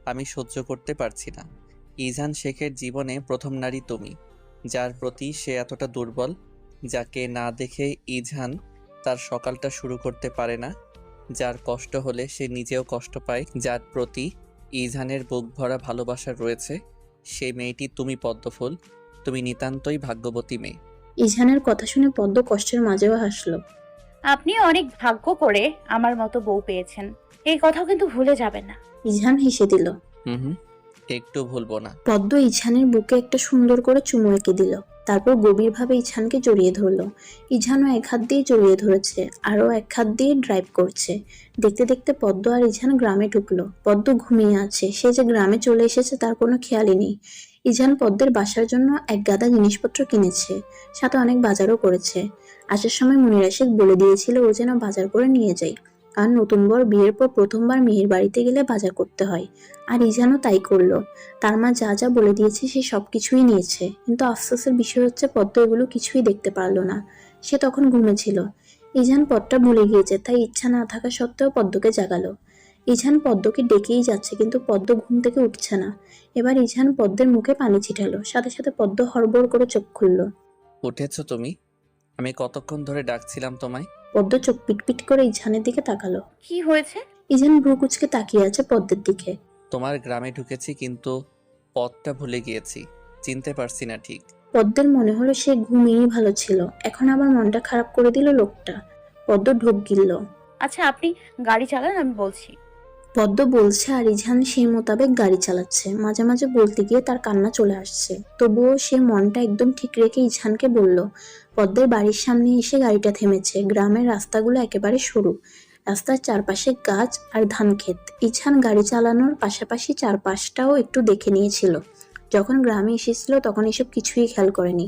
আমি সহ্য করতে পারছি না। ইজান শেখের জীবনে প্রথম নারী তুমি, যার প্রতি সে এতটা দুর্বল, যাকে না দেখে ইজান তার সকালটা শুরু করতে পারে না, যার কষ্ট হলে সে নিজেও কষ্ট পায়, যার প্রতি ইজানের বুক ভরা ভালোবাসা রয়েছে, সেই মেয়েটি তুমি পদ্মফুল। তুমি নিতান্তই ভাগ্যবতী মেয়ে। ইজানের কথা শুনে পদ্ম কষ্টের মাঝেও হাসলো। আপনি অনেক ভাগ্য করে আমার মতো বউ পেয়েছেন, এই কথাও কিন্তু ভুলে যাবেন না। ইজান হেসে দিল। হুম, একটু ভুলবো না। পদ্ম ইছানের বুকে একটা সুন্দর করে চুমু এঁকে দিল, তারপর গভীরভাবে ইছানকে জড়িয়ে ধরলো। ইছানও এক হাত দিয়ে জড়িয়ে ধরেছে, আরও এক হাত দিয়ে ড্রাইভ করছে। দেখতে দেখতে পদ্ম আর ইছান গ্রামে ঢুকলো। পদ্ম ঘুমিয়ে আছে, সে যে গ্রামে চলে এসেছে তার কোনো খেয়ালই নেই। ইছান পদ্মের বাসার জন্য এক গাদা জিনিসপত্র কিনেছে, সাথে অনেক বাজারও করেছে। আসার সময় মনিরা শেখ বলে দিয়েছিল ও যেন বাজার করে নিয়ে যায়, আর নতুন বর বিয়ের পর প্রথমবার মেয়ের বাড়িতে গেলে বাজার করতে হয়। আর ইজানও তাই করলো। তার মা যা যা বলে দিয়েছে সে সবকিছুই নিয়েছে, কিন্তু আফসোসের বিষয় হচ্ছে পদ্ম এগুলো কিছুই দেখতে পারলো না, সে তখন ঘুমেছিল। ইজান পদটা ভুলে গিয়েছে, তাই ইচ্ছা না থাকা সত্ত্বেও পদ্মকে জাগালো। ইজান পদ্মকে ডেকেই যাচ্ছে, কিন্তু পদ্ম ঘুম থেকে উঠছে না। এবার ইজান পদ্মের মুখে পানি ছিটালো, সাথে সাথে পদ্ম হড়বড় করে চোখ খুললো। উঠেছো তুমি? আমি কতক্ষণ ধরে ডাকছিলাম তোমায়। পদ্ম চোখ পিটপিট করে ইজানের দিকে তাকালো। কি হয়েছে? ইজান ভ্রু কুঁচকে তাকিয়ে আছে পদ্মের দিকে। তোমার গ্রামে ঢুকেছি, কিন্তু পথটা ভুলে গিয়েছি, চিনতে পারছি না ঠিক। পদ্মের মনে হলো সে ঘুমিয়েই ভালো ছিল, এখন আবার মনটা খারাপ করে দিল লোকটা। পদ্ম ঢোক গিলল। আচ্ছা আপনি গাড়ি চালান, আমি বলছি। পদ্ম বলছে আর ইজান সেই মোতাবেক গাড়ি চালাচ্ছে। মাঝে মাঝে বলতে গিয়ে তার কান্না চলে আসছে, তবুও সে মনটা একদম ঠিক রেখে ইজানকে বলল। পদ্মের বাড়ির সামনে এসে গাড়িটা থেমেছে। গ্রামের রাস্তাগুলো একেবারে সরু, রাস্তার চারপাশে গাছ আর ধান ক্ষেত। ইজান গাড়ি চালানোর পাশাপাশি চারপাশটাও একটু দেখে নিয়েছিল। যখন গ্রামে এসেছিল তখন এসব কিছুই খেয়াল করেনি।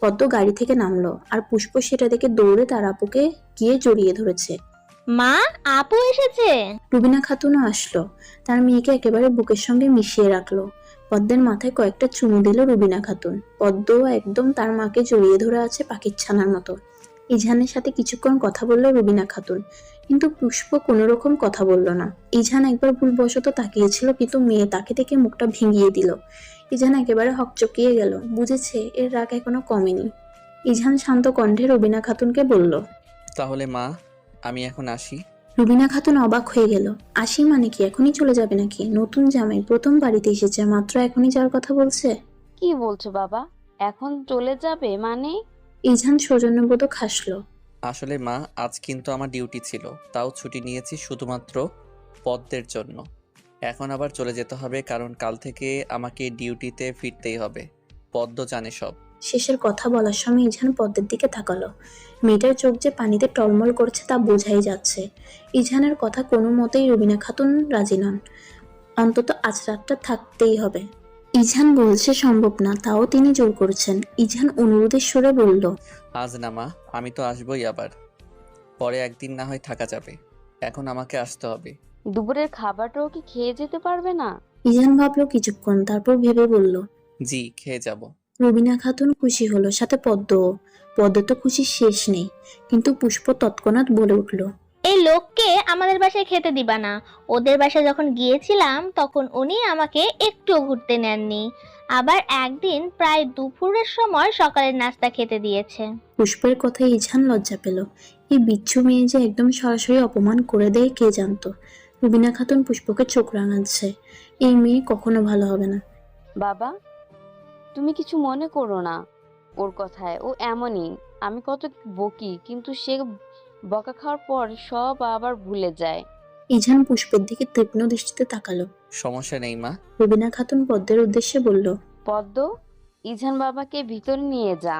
পদ্ম গাড়ি থেকে নামলো, আর পুষ্প সেটা দেখে দৌড়ে তার আপুকে গিয়ে জড়িয়ে ধরেছে। মা, আপু এসেছে। রুবিনা খাতুনও আসলো, তার মেয়েকে একেবারে বুকের সঙ্গে মিশিয়ে রাখলো। পদ্মের মাথায় কয়েকটা চুমু দিল রুবিনা খাতুন। পদ্মও একদম তার মাকে জড়িয়ে ধরে আছে পাখির ছানার মতো। ইজানের সাথে কিছুক্ষণ কথা বলল রুবিনা খাতুন, কিন্তু পুষ্প কোনো রকম কথা বলল না। ইজান একবার ভুলবশত তাকিয়েছিল, কিন্তু মেয়ে তাকে দেখে মুখটা ভেঙিয়ে দিল। ইজান একেবারে হকচকিয়ে গেল, বুঝেছে এর রাগ এখনো কমেনি। ইজান শান্ত কণ্ঠে রুবিনা খাতুনকে বলল, তাহলে মা, আমি এখন আসি। রুবিনা খাতুন অবাক হয়ে গেল। আসি মানে কি, এখনই চলে যাবে নাকি? নতুন জামাই প্রথম বাড়িতে এসেছে, মাত্র এখনই যাওয়ার কথা বলছে। কি বলছো বাবা, এখন চলে যাবে মানে? ইজান সৌজন্যবোধক হাসলো। আসলে মা, আজ কিন্তু আমার ডিউটি ছিল, তাও ছুটি নিয়েছি শুধুমাত্র পদ্মের জন্য। এখন আবার চলে যেতে হবে, কারণ কাল থেকে আমাকে ডিউটিতে ফিরতেই হবে। পদ্ম জানে সব। শেষের কথা বলার সময় ইজান পদ্মের দিকে তাকালো। মেয়েটার চোখ যে পানিতে টলমল করছে তা বোঝাই যাচ্ছে। ইজানের কথা কোনো মতেই রুবিনা খাতুন রাজি নন, অন্তত আজ রাতটা থাকতেই হবে। ইজান বলছে সম্ভব না, তাও তিনি জোর করছেন। ইজান অনুরোধের সুরে বলল, আজ না মা, আমি তো আসবই আবার, পরে একদিন না হয় থাকা যাবে, এখন আমাকে আসতে হবে। দুপুরের খাবারটাও কি খেয়ে যেতে পারবে না? ইজান ভাবলো কিছুক্ষণ, তারপর ভেবে বলল, জি, খেয়ে যাব। রুবিনা খাতুন খুশি হলো, সাথে পদ্মও। পদ্ম তো খুশি শেষ নেই, কিন্তু পুষ্প তৎক্ষণাৎ বলে উঠল, এই লোককে আমাদের বাসায় খেতে দিবা না। ওদের বাসায় যখন গিয়েছিলাম তখন উনি আমাকে একটুও ঘুরতে নেননি। আবার একদিন প্রায় দুপুরের সময় সকালের নাস্তা খেতে দিয়েছে। পুষ্পের কথায় ইজান লজ্জা পেল। এই বিচ্ছু মেয়ে যে একদম সরাসরি অপমান করে দেয় কে জানতো। রুবিনা খাতুন পুষ্পকে চোখ রাঙাচ্ছে, এই মেয়ে কখনো ভালো হবে না। বাবা, তুমি কিছু মনে করো না ওর কথায়, ও এমনই। আমি কত বকি, কিন্তু সে বকা খাওয়ার পর সব আবার ভুলে যায়। ইজান পুষ্পের দিকে তীক্ষ্ণ দৃষ্টিতে তাকালো। সমস্যা নেই মা। রুবিনা খাতুন পদ্মের উদ্দেশ্যে বলল, পদ্ম, ইজান বাবাকে ভিতরে নিয়ে যা।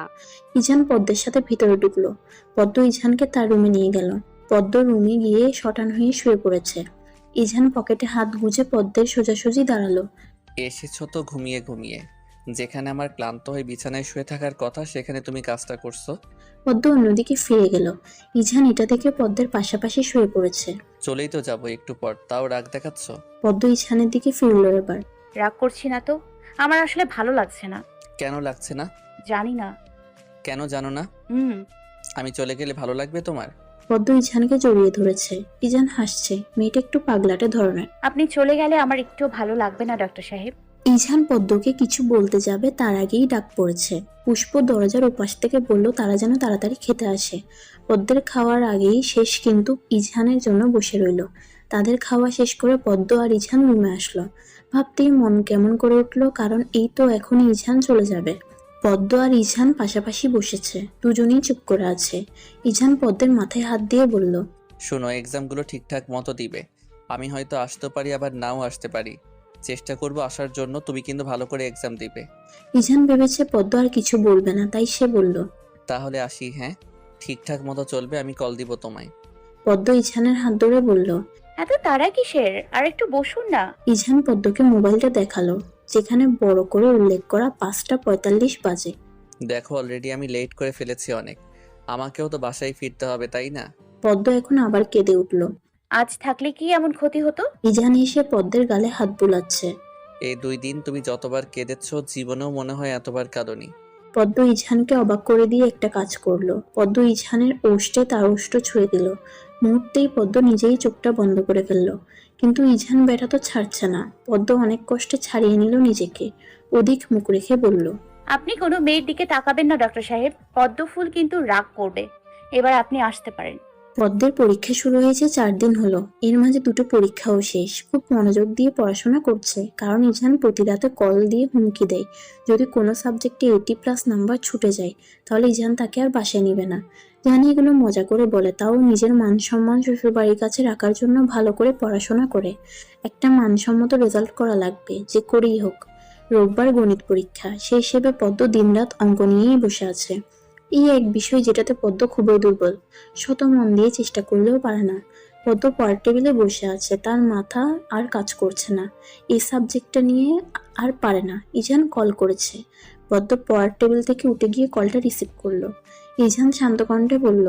ইজান পদ্মের সাথে ভিতরে ঢুকলো। পদ্ম ইজানকে তার রুমে নিয়ে গেল। পদ্ম রুমে গিয়ে শটান হয়ে শুয়ে পড়েছে। ইজান পকেটে হাত গুজে পদ্মের সোজাসুজি দাঁড়ালো। এসেছো তো ঘুমিয়ে ঘুমিয়ে, যেখানে আমার ক্লান্ত হয়ে বিছানায় শুয়ে থাকার কথা সেখানে তুমি কাজটা করছো। পদ্ম অন্যদিকে ফিরে গেল। ইঝান এটা দেখে পদ্মের পাশাপাশি শুয়ে পড়েছে। চলেই তো যাবো একটু পর, তাও রাগ দেখাচ্ছ। পদ্ম ইঝানের দিকে ফিরল এবার। রাগ করছি না তো, আমার আসলে ভালো লাগছে না। কেন লাগছে না? জানি না। কেন জানো না? হুম। আমি চলে গেলে ভালো লাগবে তোমার? পদ্ম ইঝানকে জড়িয়ে ধরেছে। ইঝান হাসছে, মেয়েটা একটু পাগলাটে ধরনের। আপনি চলে গেলে আমার একটু ভালো লাগবে না ডাক্তার সাহেব। ইঝান পদ্মকে কিছু বলতে যাবে তার আগেই ডাক পড়েছে। পুষ্প দরজার ওপাশ থেকে বলল তারা যেন তাড়াতাড়ি খেতে আসে। পদ্মের খাওয়ার আগেই শেষ, কিন্তু ইঝানের জন্য বসে রইল। তাদের খাওয়া শেষ করে পদ্ম আর ইঝান রুমে আসলো। ভাবতেই মন কেমন করে উঠলো, কারণ এই তো এখনই ইঝান চলে যাবে। পদ্ম আর ইঝান পাশাপাশি বসেছে, দুজনেই চুপ করে আছে। ইঝান পদ্মের মাথায় হাত দিয়ে বলল, শোনো, এক্সামগুলো ঠিকঠাক মতো দিবে। আমি হয়তো আসতে পারি, আবার নাও আসতে পারি। চেষ্টা করব আসার জন্য, তুমি কিন্তু ভালো করে এক্সাম দিবে। ইঝান ভেবেছে পদ্ম আর কিছু বলবে না, তাই সে বলল, তাহলে আসি। হ্যাঁ, ঠিকঠাক মতো চলবে, আমি কল দিব তোমায়। পদ্ম ইঝানের হাত ধরে বলল। এত তাড়া কিসের, আর একটু বসুন না। ইঝান পদ্মকে মোবাইলটা দেখালো, যেখানে বড় করে উল্লেখ করা 5:45 বাজে। দেখো, অলরেডি আমি লেট করে ফেলেছি অনেক। আমাকেও তো বাসায় ফিরতে হবে, তাই না? পদ্ম এখন আবার কেঁদে উঠল। আজ থাকলে কি এমন ক্ষতি হতো? ইঝান এসে পদ্মের গালে হাত বুলাচ্ছে। এই 2 দিন তুমি যতবার কেঁদেছ, জীবনেও মনে হয় এতবার কাঁদনি। পদ্ম ইঝানকে অবাক করে দিয়ে একটা কাজ করলো। পদ্ম ইঝানের ওষ্ঠে তার ওষ্ঠ ছুঁয়ে দিল। মুহূর্তেই পদ্ম নিজেই চোখটা বন্ধ করে ফেললো। কিন্তু ইঝান বেটা তো ছাড়ছে না। পদ্ম অনেক কষ্টে ছাড়িয়ে নিল নিজেকে। অধিক মুখ রেখে বলল, আপনি কোনো মেয়ের দিকে তাকাবেন না ডাক্তার সাহেব, পদ্ম ফুল কিন্তু রাগ করবে। এবার আপনি আসতে পারেন। পদ্মের পরীক্ষা শুরু হয়েছে 4 দিন হলো। এর মাঝে 2টো পরীক্ষাও শেষ। খুব মনোযোগ দিয়ে পড়াশোনা করছে, কারণ ইঝান প্রতি রাতে কল দিয়ে হুমকি দেয় যদি কোনো সাবজেক্টে 80+ নাম্বার ছুটে যায় তাহলে ইঝান তাকে আর বাসায় নিবে না। জানি এগুলো মজা করে বলে, তাও নিজের মান সম্মান শ্বশুরবাড়ির কাছে রাখার জন্য ভালো করে পড়াশোনা করে। একটা মানসম্মত রেজাল্ট করা লাগবে, যে করেই হোক। রোববার গণিত পরীক্ষা, সেই হিসেবে পদ্ম দিনরাত অঙ্ক নিয়েই বসে আছে। এই এক বিষয় যেটাতে পদ্ম খুবই দুর্বল। শত মন দিয়ে চেষ্টা করলেও পারে না। পদ্ম পড়ার টেবিলে বসে আছে, তার মাথা আর কাজ করছে না। এই সাবজেক্টটা নিয়ে আর পারে না। ইজান কল করেছে। পদ্ম পড়ার টেবিল থেকে উঠে গিয়ে কলটা রিসিভ করলো। ইজান শান্ত কণ্ঠে বলল,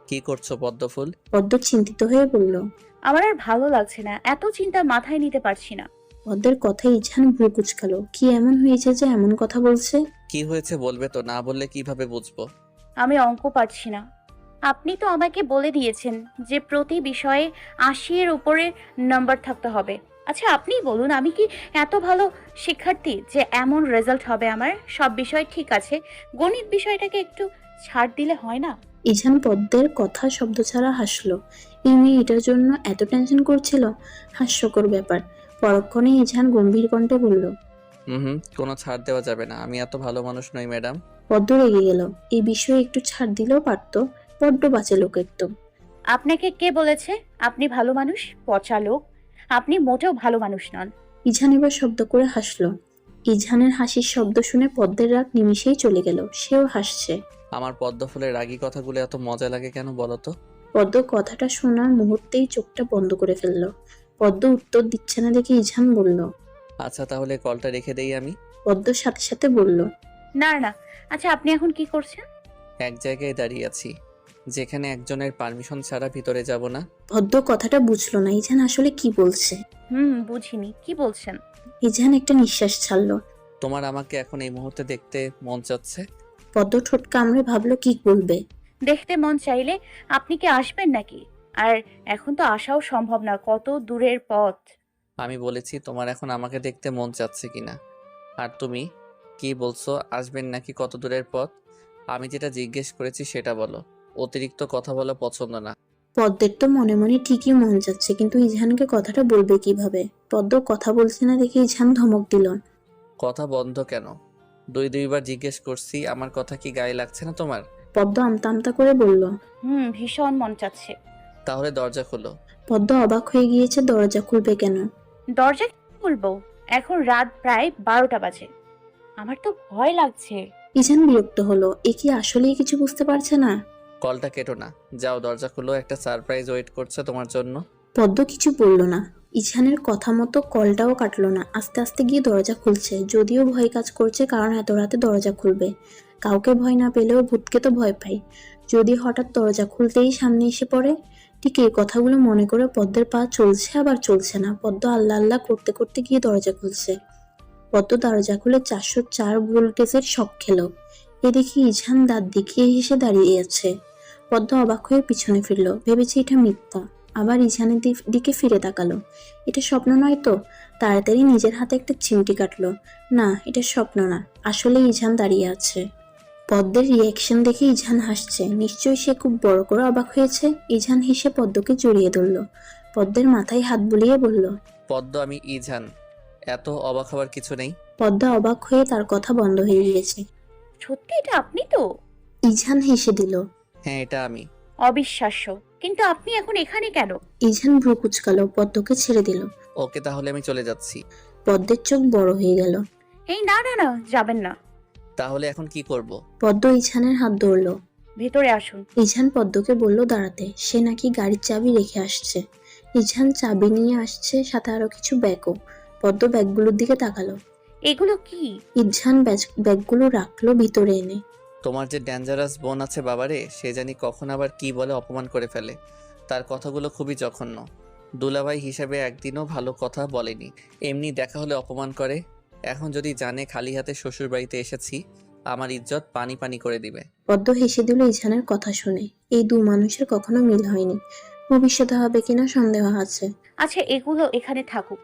কি করছো পদ্মফুল? পদ্ম চিন্তিত হয়ে বলল, আমার আর ভালো লাগছে না, এত চিন্তা মাথায় নিতে পারছি না। পদ্মের কথায় ইজান ভ্রু কুঁচকালো। কি এমন হয়েছে যে এমন কথা বলছে? কি হয়েছে বলবে তো, না বললে কিভাবে বুঝবো? আমি অঙ্ক পারছি না। আপনি তো আমাকে বলে দিয়েছেন যে প্রতি বিষয়ে 80-এর উপরে নাম্বার থাকতে হবে। আচ্ছা আপনিই বলুন, আমি কি এত ভালো শিক্ষার্থী যে এমন রেজাল্ট হবে আমার? সব বিষয় ঠিক আছে, গণিত বিষয়টাকে একটু ছাড় দিলে হয় না? ইজান পদ্মের কথা শব্দ ছাড়া হাসলো। এই মেয়ে এটার জন্য এত টেনশন করছিল? হাস্যকর ব্যাপার। পরক্ষণে ইজান গম্ভীর কণ্ঠে বলল, কোনো ছাড় দেওয়া যাবে না। আমি এত ভালো মানুষ নই ম্যাডাম। পদ্ম রেগে গেল। এই বিষয়ে একটু ছাড় দিলেও পারতো। বড্ড বাজে লোক একদম। আপনাকে কে বলেছে আপনি ভালো মানুষ? পচা লোক, আপনি মোটেও ভালো মানুষ নন। ইজান এবার শব্দ করে হাসলো। ইজানের হাসির শব্দ শুনে পদ্মের রাগ নিমিষেই চলে গেল। সেও হাসছে। আমার পদ্মফুলের রাগী কথাগুলো এত মজা লাগে কেন বলো তো? পদ্ম কথাটা শোনার মুহূর্তেই চোখটা বন্ধ করে ফেলল। পদ্ম উত্তর দিচ্ছে না দেখে ইজান বলল, আচ্ছা তাহলে কলটা রেখে দেই আমি। পদ্মর সাথে সাথে বলল, না না, আচ্ছা আপনি এখন কি করছেন? এক জায়গায় দাঁড়িয়ে আছি, যেখানে একজনের পারমিশন ছাড়া ভিতরে যাব না। পদ্ম কথাটা বুঝলো না ইজান আসলে কি বলছে। বুঝিনি, কি বলছেন? ইজান একটা নিঃশ্বাস ছাড়লো। তোমার আমাকে এখন এই মুহূর্তে দেখতে মন চাচ্ছে? পদ্ম ঠোঁট কামড়ে ভাবলো কি বলবে। দেখতে মন চাইলে আপনি কি আসবেন নাকি? আর এখন তো আসাও সম্ভব না, কত দূরের পথ। আমি বলেছি তোমার এখন আমাকে দেখতে মন চাচ্ছে কিনা। আর তুমি কি বলছো, আসবেন নাকি কত দূরের পথ? আমি যেটা জিজ্ঞেস করেছি সেটা বলো। অতিরিক্ত কথা বলা পছন্দ না। পদ্মের তো মনে মনে ঠিকই মন যাচ্ছে, কিন্তু ইজানকে কথাটা বলবে কিভাবে? পদ্ম কথা বলছে না দেখে ইজান ধমক দিল, কথা বন্ধ কেন? 2-2বার জিজ্ঞেস করছি, আমার কথা কি গায়ে লাগছে না তোমার? পদ্ম আমতা আমতা করে বলল, ভীষণ মন চাচ্ছে। তাহলে দরজা খোলো। পদ্ম অবাক হয়ে গিয়েছে, দরজা খুলবে কেন? দরজা খুলবো? এখন রাত প্রায় 12টা বাজে, আমার তো ভয় লাগছে। ইজান বিরক্ত হলো। এ কি আসলেই কিছু বুঝতে পারছে না? কলটা কেটো না, যাও দরজা খুলো, একটা সারপ্রাইজ ওয়েট করছে তোমার জন্য। পদ্ম কিছু বলল না। ইছানের কথা মতো কলটাও কাটলো না। আস্তে আস্তে গিয়ে দরজা খুলছে। যদিও ভয় কাজ করছে, কারণ এত রাতে দরজা খুলবে। কাউকে ভয় না পেলেও ভূতকে তো ভয় পাই। যদি হঠাৎ দরজা খুলতেই সামনে এসে পড়ে। ঠিক এই কথাগুলো মনে করে পদ্মের পা চলছে আবার চলছে না। পদ্ম আল্লাহ আল্লাহ করতে করতে গিয়ে দরজা খুলছে। পদ্ম দরজা খুলে 404 ভোল্টেজের শক খেলো। এদিকে ইছান দাঁত দেখিয়ে হেসে দাঁড়িয়ে আছে। পদ্ম অবাক হয়ে পিছনে ফিরল, ভেবেছে এটা মিথ্যা। আবার ইছানের দিকে ফিরে তাকালো। এটা স্বপ্ন নয় তো? তাড়াতাড়ি নিজের হাতে একটা চিমটি কাটলো। না, এটা স্বপ্ন না, আসলে ইছান দাঁড়িয়ে আছে। পদ্মের রিয়াকশন দেখে ইছান হাসছে। নিশ্চয়ই সে খুব বড় করে অবাক হয়েছে। ইছান হেসে পদ্মকে জড়িয়ে ধরল। পদ্মের মাথায় হাত বুলিয়ে বলল, পদ্ম, আমি ইজান। এত অবাক হওয়ার কিছু নেই। পদ্মা অবাক হয়ে তার কথা বন্ধ হয়ে গিয়েছে। সত্যি এটা আপনি তো? ইছান হেসে দিল। হ্যাঁ, এটা আমি। অবিশ্বাস্য, কিন্তু আপনি এখন এখানে কেন? ইছান ভ্রু কুচকালো, পদ্মকে ছেড়ে দিল। ওকে, তাহলে আমি চলে যাচ্ছি। পদ্মের চোখ বড় হয়ে গেল। এই না না না, যাবেন না। তাহলে এখন কি করব? পদ্ম ইছানের হাত ধরল। ভেতরে আসুন। ইছান পদ্মকে বলল দাঁড়াতে। সে নাকি গাড়ির চাবি রেখে আসছে। ইছান চাবি নিয়ে আসছে, সাথে আরো কিছু ব্যাগও। পদ্ম ব্যাগগুলোর দিকে তাকালো। এগুলো কি? ইছান ব্যাগগুলো রাখলো ভিতরে এনে। তোমার যে ডেঞ্জারাস বোন আছে বাবারে, সে জানি কখন আবার কি বলে অপমান করে ফেলে। তার কথাগুলো খুবই জঘন্য। দুলাভাই হিসেবে একদিনও ভালো কথা বলেনি, এমনি দেখা হলে অপমান করে। এখন যদি জানে খালি হাতে শ্বশুর বাড়িতে এসেছি, আমার ইজ্জত পানি পানি করে দিবে। পদ্ম হেসে দিল ইছানের কথা শুনে। এই দু মানুষের কখনো মিল হয়নি। ভবিষ্যতে হবে কিনা সন্দেহ আছে। আচ্ছা, এগুলো এখানে থাকুক,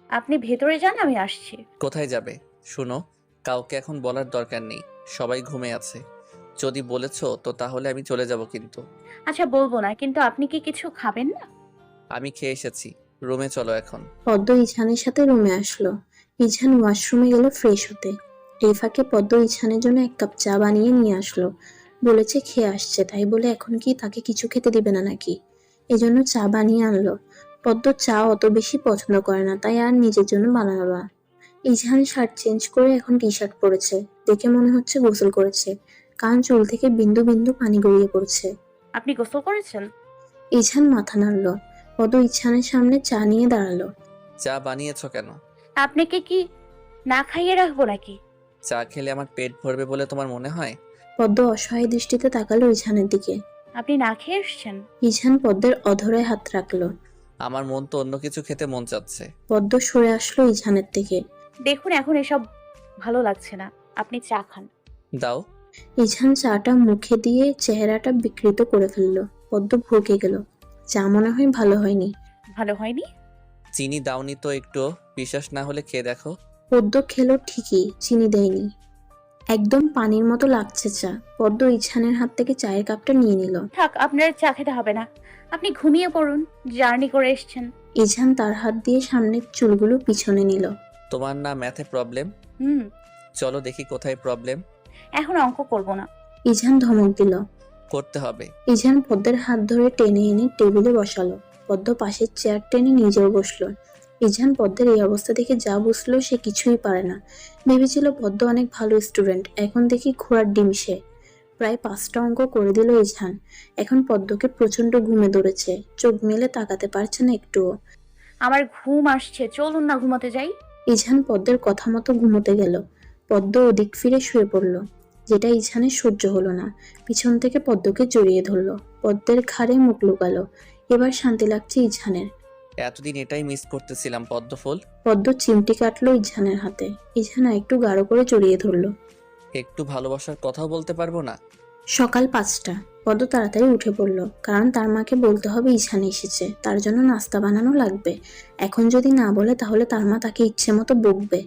আপনি ভেতরে যান, আমি আসছি। কোথায় যাবে? শুনো, কাউকে এখন বলার দরকার নেই, সবাই ঘুমে আছে। যদি বলেছো তো তাহলে আমি চলে যাব, কিন্তু আচ্ছা বলবো না, কিন্তু আপনি কি কিছু খাবেন না? আমি খেয়ে এসেছি, রুমে চলো এখন। পদ্ম ইছানের সাথে রুমে আসলো। ইছান ওয়াশরুমে গেল ফ্রেশ হতে। এই ফাঁকে পদ্ম ইছানের জন্য 1 কাপ চা বানিয়ে নিয়ে আসলো। বলেছে খেয়ে আসছে, তাই বলে এখন কি তাকে কিছু খেতে দিবে না নাকি? এজন্য চা বানিয়ে আনলো। পদ্ম চা অত বেশি পছন্দ করে না, তাই আর নিজের জন্য বানালো না। ইছান শার্ট চেঞ্জ করে এখন টি শার্ট পরেছে। দেখে মনে হচ্ছে গোসল করেছে, কারণ চুল থেকে বিন্দু বিন্দু পানি গড়িয়ে পড়ছে। আপনি গোসল করেছেন? ইছান মাথা নাড়ল। পদ্ম ইছানের সামনে চা নিয়ে দাঁড়ালো। চা বানিয়েছো কেন? আপনাকে কি না খাইয়ে রাখবো নাকি? চা খেলে আমার পেট ভরবে বলে তোমার মনে হয়? পদ্ম অসহায় দৃষ্টিতে তাকালো ইছানের দিকে। আপনি না খেয়ে এসছেন? ইছান পদ্মের অধরে হাত রাখলো। আমার মন তো অন্য কিছু খেতে মন চাচ্ছে। পদ্ম সরে আসলো ইছানের থেকে। দেখুন, এখন এসব ভালো লাগছে না, আপনি চা খান। দাও। ইছান চাটা মুখে দিয়ে চেহারাটা বিকৃত করে ফেললো। পদ্ম ভরকে গেল। চা মনে হয় ভালো হয়নি। ভালো হয়নি? চিনি দাওনি তো একটু? বিশ্বাস না হলে খেয়ে দেখো। পদ্ম খেলো ঠিকই, চিনি দেয়নি। একদম পানির মতো লাগছে চা। পদ্ম ইছানের হাত থেকে চায়ের কাপটা নিয়ে নিল। থাক, আপনার চা খেতে হবে না, আপনি ঘুমিয়ে পড়ুন, জার্নি করে এসছেন। ইছান তার হাত দিয়ে সামনের চুলগুলো পিছনে নিল। তোমার না ম্যাথে প্রবলেম? হুম। চলো দেখি কোথায় প্রবলেম। এখন অঙ্ক করব না। ইছান ধমক দিল। করতে হবে। ইছান পদ্মের হাত ধরে টেনে এনে টেবিলে বসালো। পদ্ম পাশের চেয়ার টেনে নিজেও বসলো। ইছান পদ্মের এই অবস্থা দেখে যা বুঝলো সে কিছুই পারে না। ভেবেছিল পদ্ম অনেক ভালো স্টুডেন্ট, এখন দেখি ঘোড়ার ডিম সে। প্রায় 5টা অঙ্ক করে দিল ইছান। এখন পদ্মকে প্রচন্ড ঘুমে ধরেছে, চোখ মেলে তাকাতে পারছে না একটুও। আমার ঘুম আসছে, চলুন না ঘুমাতে যাই। ইছান পদ্মের কথা মতো ঘুমোতে গেল। পদ্ম ওদিক ফিরে শুয়ে পড়ল, যেটা ইছানের সহ্য হলো না। পিছন থেকে পদ্মকে জড়িয়ে ধরলো। পদ্মের ঘাড়ে মুখ লুকালো। এবার শান্তি লাগছে ইছানের। এতদিন এটাই মিস করতেছিলাম পদ্মফুল। পদ্ম চিমটি কাটলো ইছানের হাতে। ইছান একটু গাঢ় করে জড়িয়ে ধরলো। একটু ভালোবাসার কথাও বলতে পারবো না? সকাল 5টা। পদ্ম তাড়াতাড়ি উঠে পড়লো, কারণ তার মাকে বলতে হবে ইছান এসেছে, তার জন্য নাস্তা বানানো লাগবে। এখন যদি না বলে তাহলে তার মা তাকে ইচ্ছে মতো বকবে।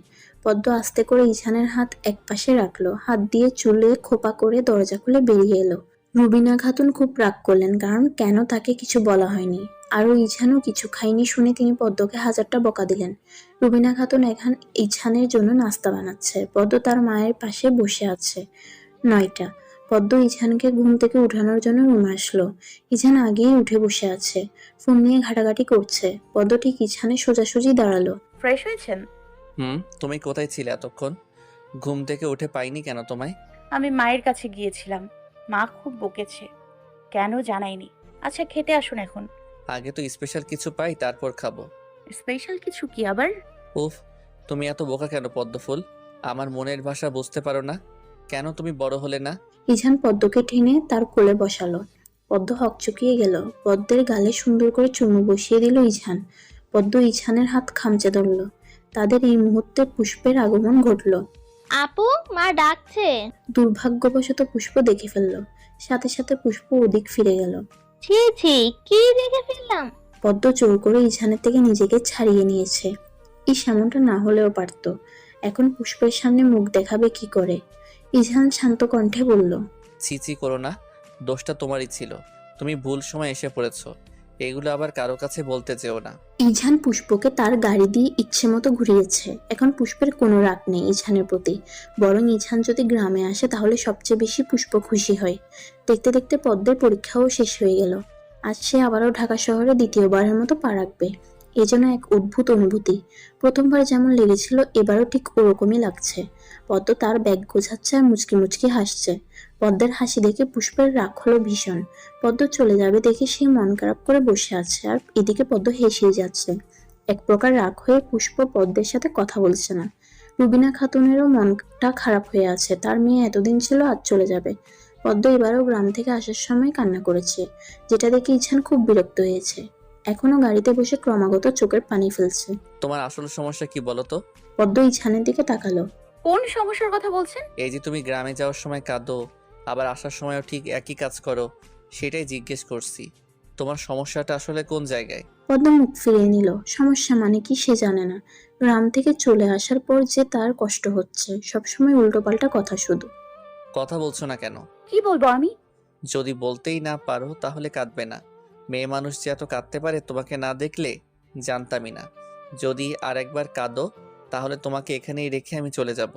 পদ্ম আস্তে করে ইছানের হাত একপাশে রাখলো, হাত দিয়ে চুলে খোপা করে দরজা খুলে বেরিয়ে এলো। রুবিনা খাতুন খুব রাগ করলেন, কারণ কেন তাকে কিছু বলা হয়নি। আরও ইছানও কিছু খায়নি শুনে তিনি পদ্মকে 1000টা বকা দিলেন। রুবিনা খাতুন এখন ইছানের জন্য নাস্তা বানাচ্ছে। পদ্ম তার মায়ের পাশে বসে আছে। 9টা। পদ্ম ইছানকে ঘুম থেকে উঠানোর জন্য রুমে আসলো। ইছান আগেই উঠে বসে আছে, ফোন নিয়ে ঘাটাঘাটি করছে। পদ্ম ঠিক ইছানের সোজাসুজি দাঁড়ালো। ফ্রেশ হয়েছেন? তুমি কোথায় ছিলে এতক্ষণ? ঘুম থেকে উঠে পাইনি কেন তোমায়? আমি মায়ের কাছে গিয়েছিলাম, মা খুব বকেছে, কেন জানাইনি। আচ্ছা খেতে আসুন এখন। আগে তো স্পেশাল কিছু পাই তারপর খাবো। স্পেশাল কিছু কি আবার? উফ, তুমি এত বোকা কেন পদ্মফুল? আমার মনের ভাষা বুঝতে পারো না? কেন তুমি বড় হলে না? ইঝান পদ্মকে টেনে তার কোলে বসালো। পদ্ম হকচকিয়ে গেল। পদ্মের গালে সুন্দর করে চুমু বসিয়ে দিল ইঝান। পদ্ম ইঝানের হাত খামচে ধরল। তাদের এই মুহূর্তে পুষ্পের আগমন ঘটল। আপু, মা ডাকছে। দুর্ভাগ্যবশত পুষ্প দেখে ফেলল। সাথে সাথে পুষ্প ওদিক ফিরে গেল। ছি ছি, কি দেখে ফেললাম? পদ্ম জোর করে ইঝানের থেকে নিজেকে ছাড়িয়ে নিয়েছে। এমনটা না হলেও পারত। এখন পুষ্পের সামনে মুখ দেখাবে কি করে? ইঝান শান্ত কণ্ঠে বলল, ছিচি করো না, দোষটা তোমারই ছিল। তুমি ভুল সময় এসে পড়েছো। এগুলো আবার কারো কাছে বলতে চেও না। ইঝান পুষ্পকে তার গাড়ি দিয়ে ইচ্ছে মতো ঘুরিয়েছে। এখন পুষ্পের কোনো রাগ নেই ইঝানের প্রতি। বরং ইঝান যদি গ্রামে আসে তাহলে সবচেয়ে বেশি পুষ্প খুশি হয়। দেখতে দেখতে পদ্মের পরীক্ষাও শেষ হয়ে গেল। আজ সে আবারও ঢাকা শহরে দ্বিতীয়বারের মতো পা রাখবে। এ যেন এক অদ্ভুত অনুভূতি। প্রথমবার যেমন লেগেছিল এবারও ঠিক ওরকমই লাগছে। পদ্ম তার ব্যাগ গোছাচ্ছে আর মুচকি মুচকি হাসছে। পদ্মের হাসি দেখে পুষ্পের রাগ হলো ভীষণ। পদ্ম চলে যাবে দেখে সে মন খারাপ করে বসে আছে, আর এদিকে পদ্ম হেসেই যাচ্ছে। এক প্রকার রাগ হয়ে পুষ্প পদ্মের সাথে কথা বলছে না। রুবিনা খাতুনেরও মনটা খারাপ হয়ে আছে। তার মেয়ে এতদিন ছিল, আজ চলে যাবে। পদ্ম এবারও গ্রাম থেকে আসার সময় কান্না করেছে, যেটা দেখে ইছান খুব বিরক্ত হয়েছে। এখনো গাড়িতে বসে ক্রমাগত চোখের পানি ফেলছে। তোমার আসল সমস্যা কি বলো তো? পদ্ম ইছানের দিকে তাকালো। কোন সমস্যার কথা বলছেন? এই যে তুমি গ্রামে যাওয়ার সময় কাঁদো, আবার আসার সময়ও ঠিক একই কাজ করো, সেটাই জিজ্ঞেস করছি। তোমার সমস্যাটা আসলে কোন জায়গায়? পদ্ম মুখ ফিরিয়ে নিল। সমস্যা মানে কি সে জানে না। গ্রাম থেকে চলে আসার পর যে তার কষ্ট হচ্ছে, সবসময় উল্টোপাল্টা কথা শুধু। কথা বলছো না কেন? কি বলবো আমি? যদি বলতেই না পারো তাহলে কাঁদবে না। মেয়ে মানুষ যে এত কাঁদতে পারে তোমাকে না দেখলে জানতামই না। যদি আর একবার কাঁদো তাহলে তোমাকে এখানেই রেখে আমি চলে যাব।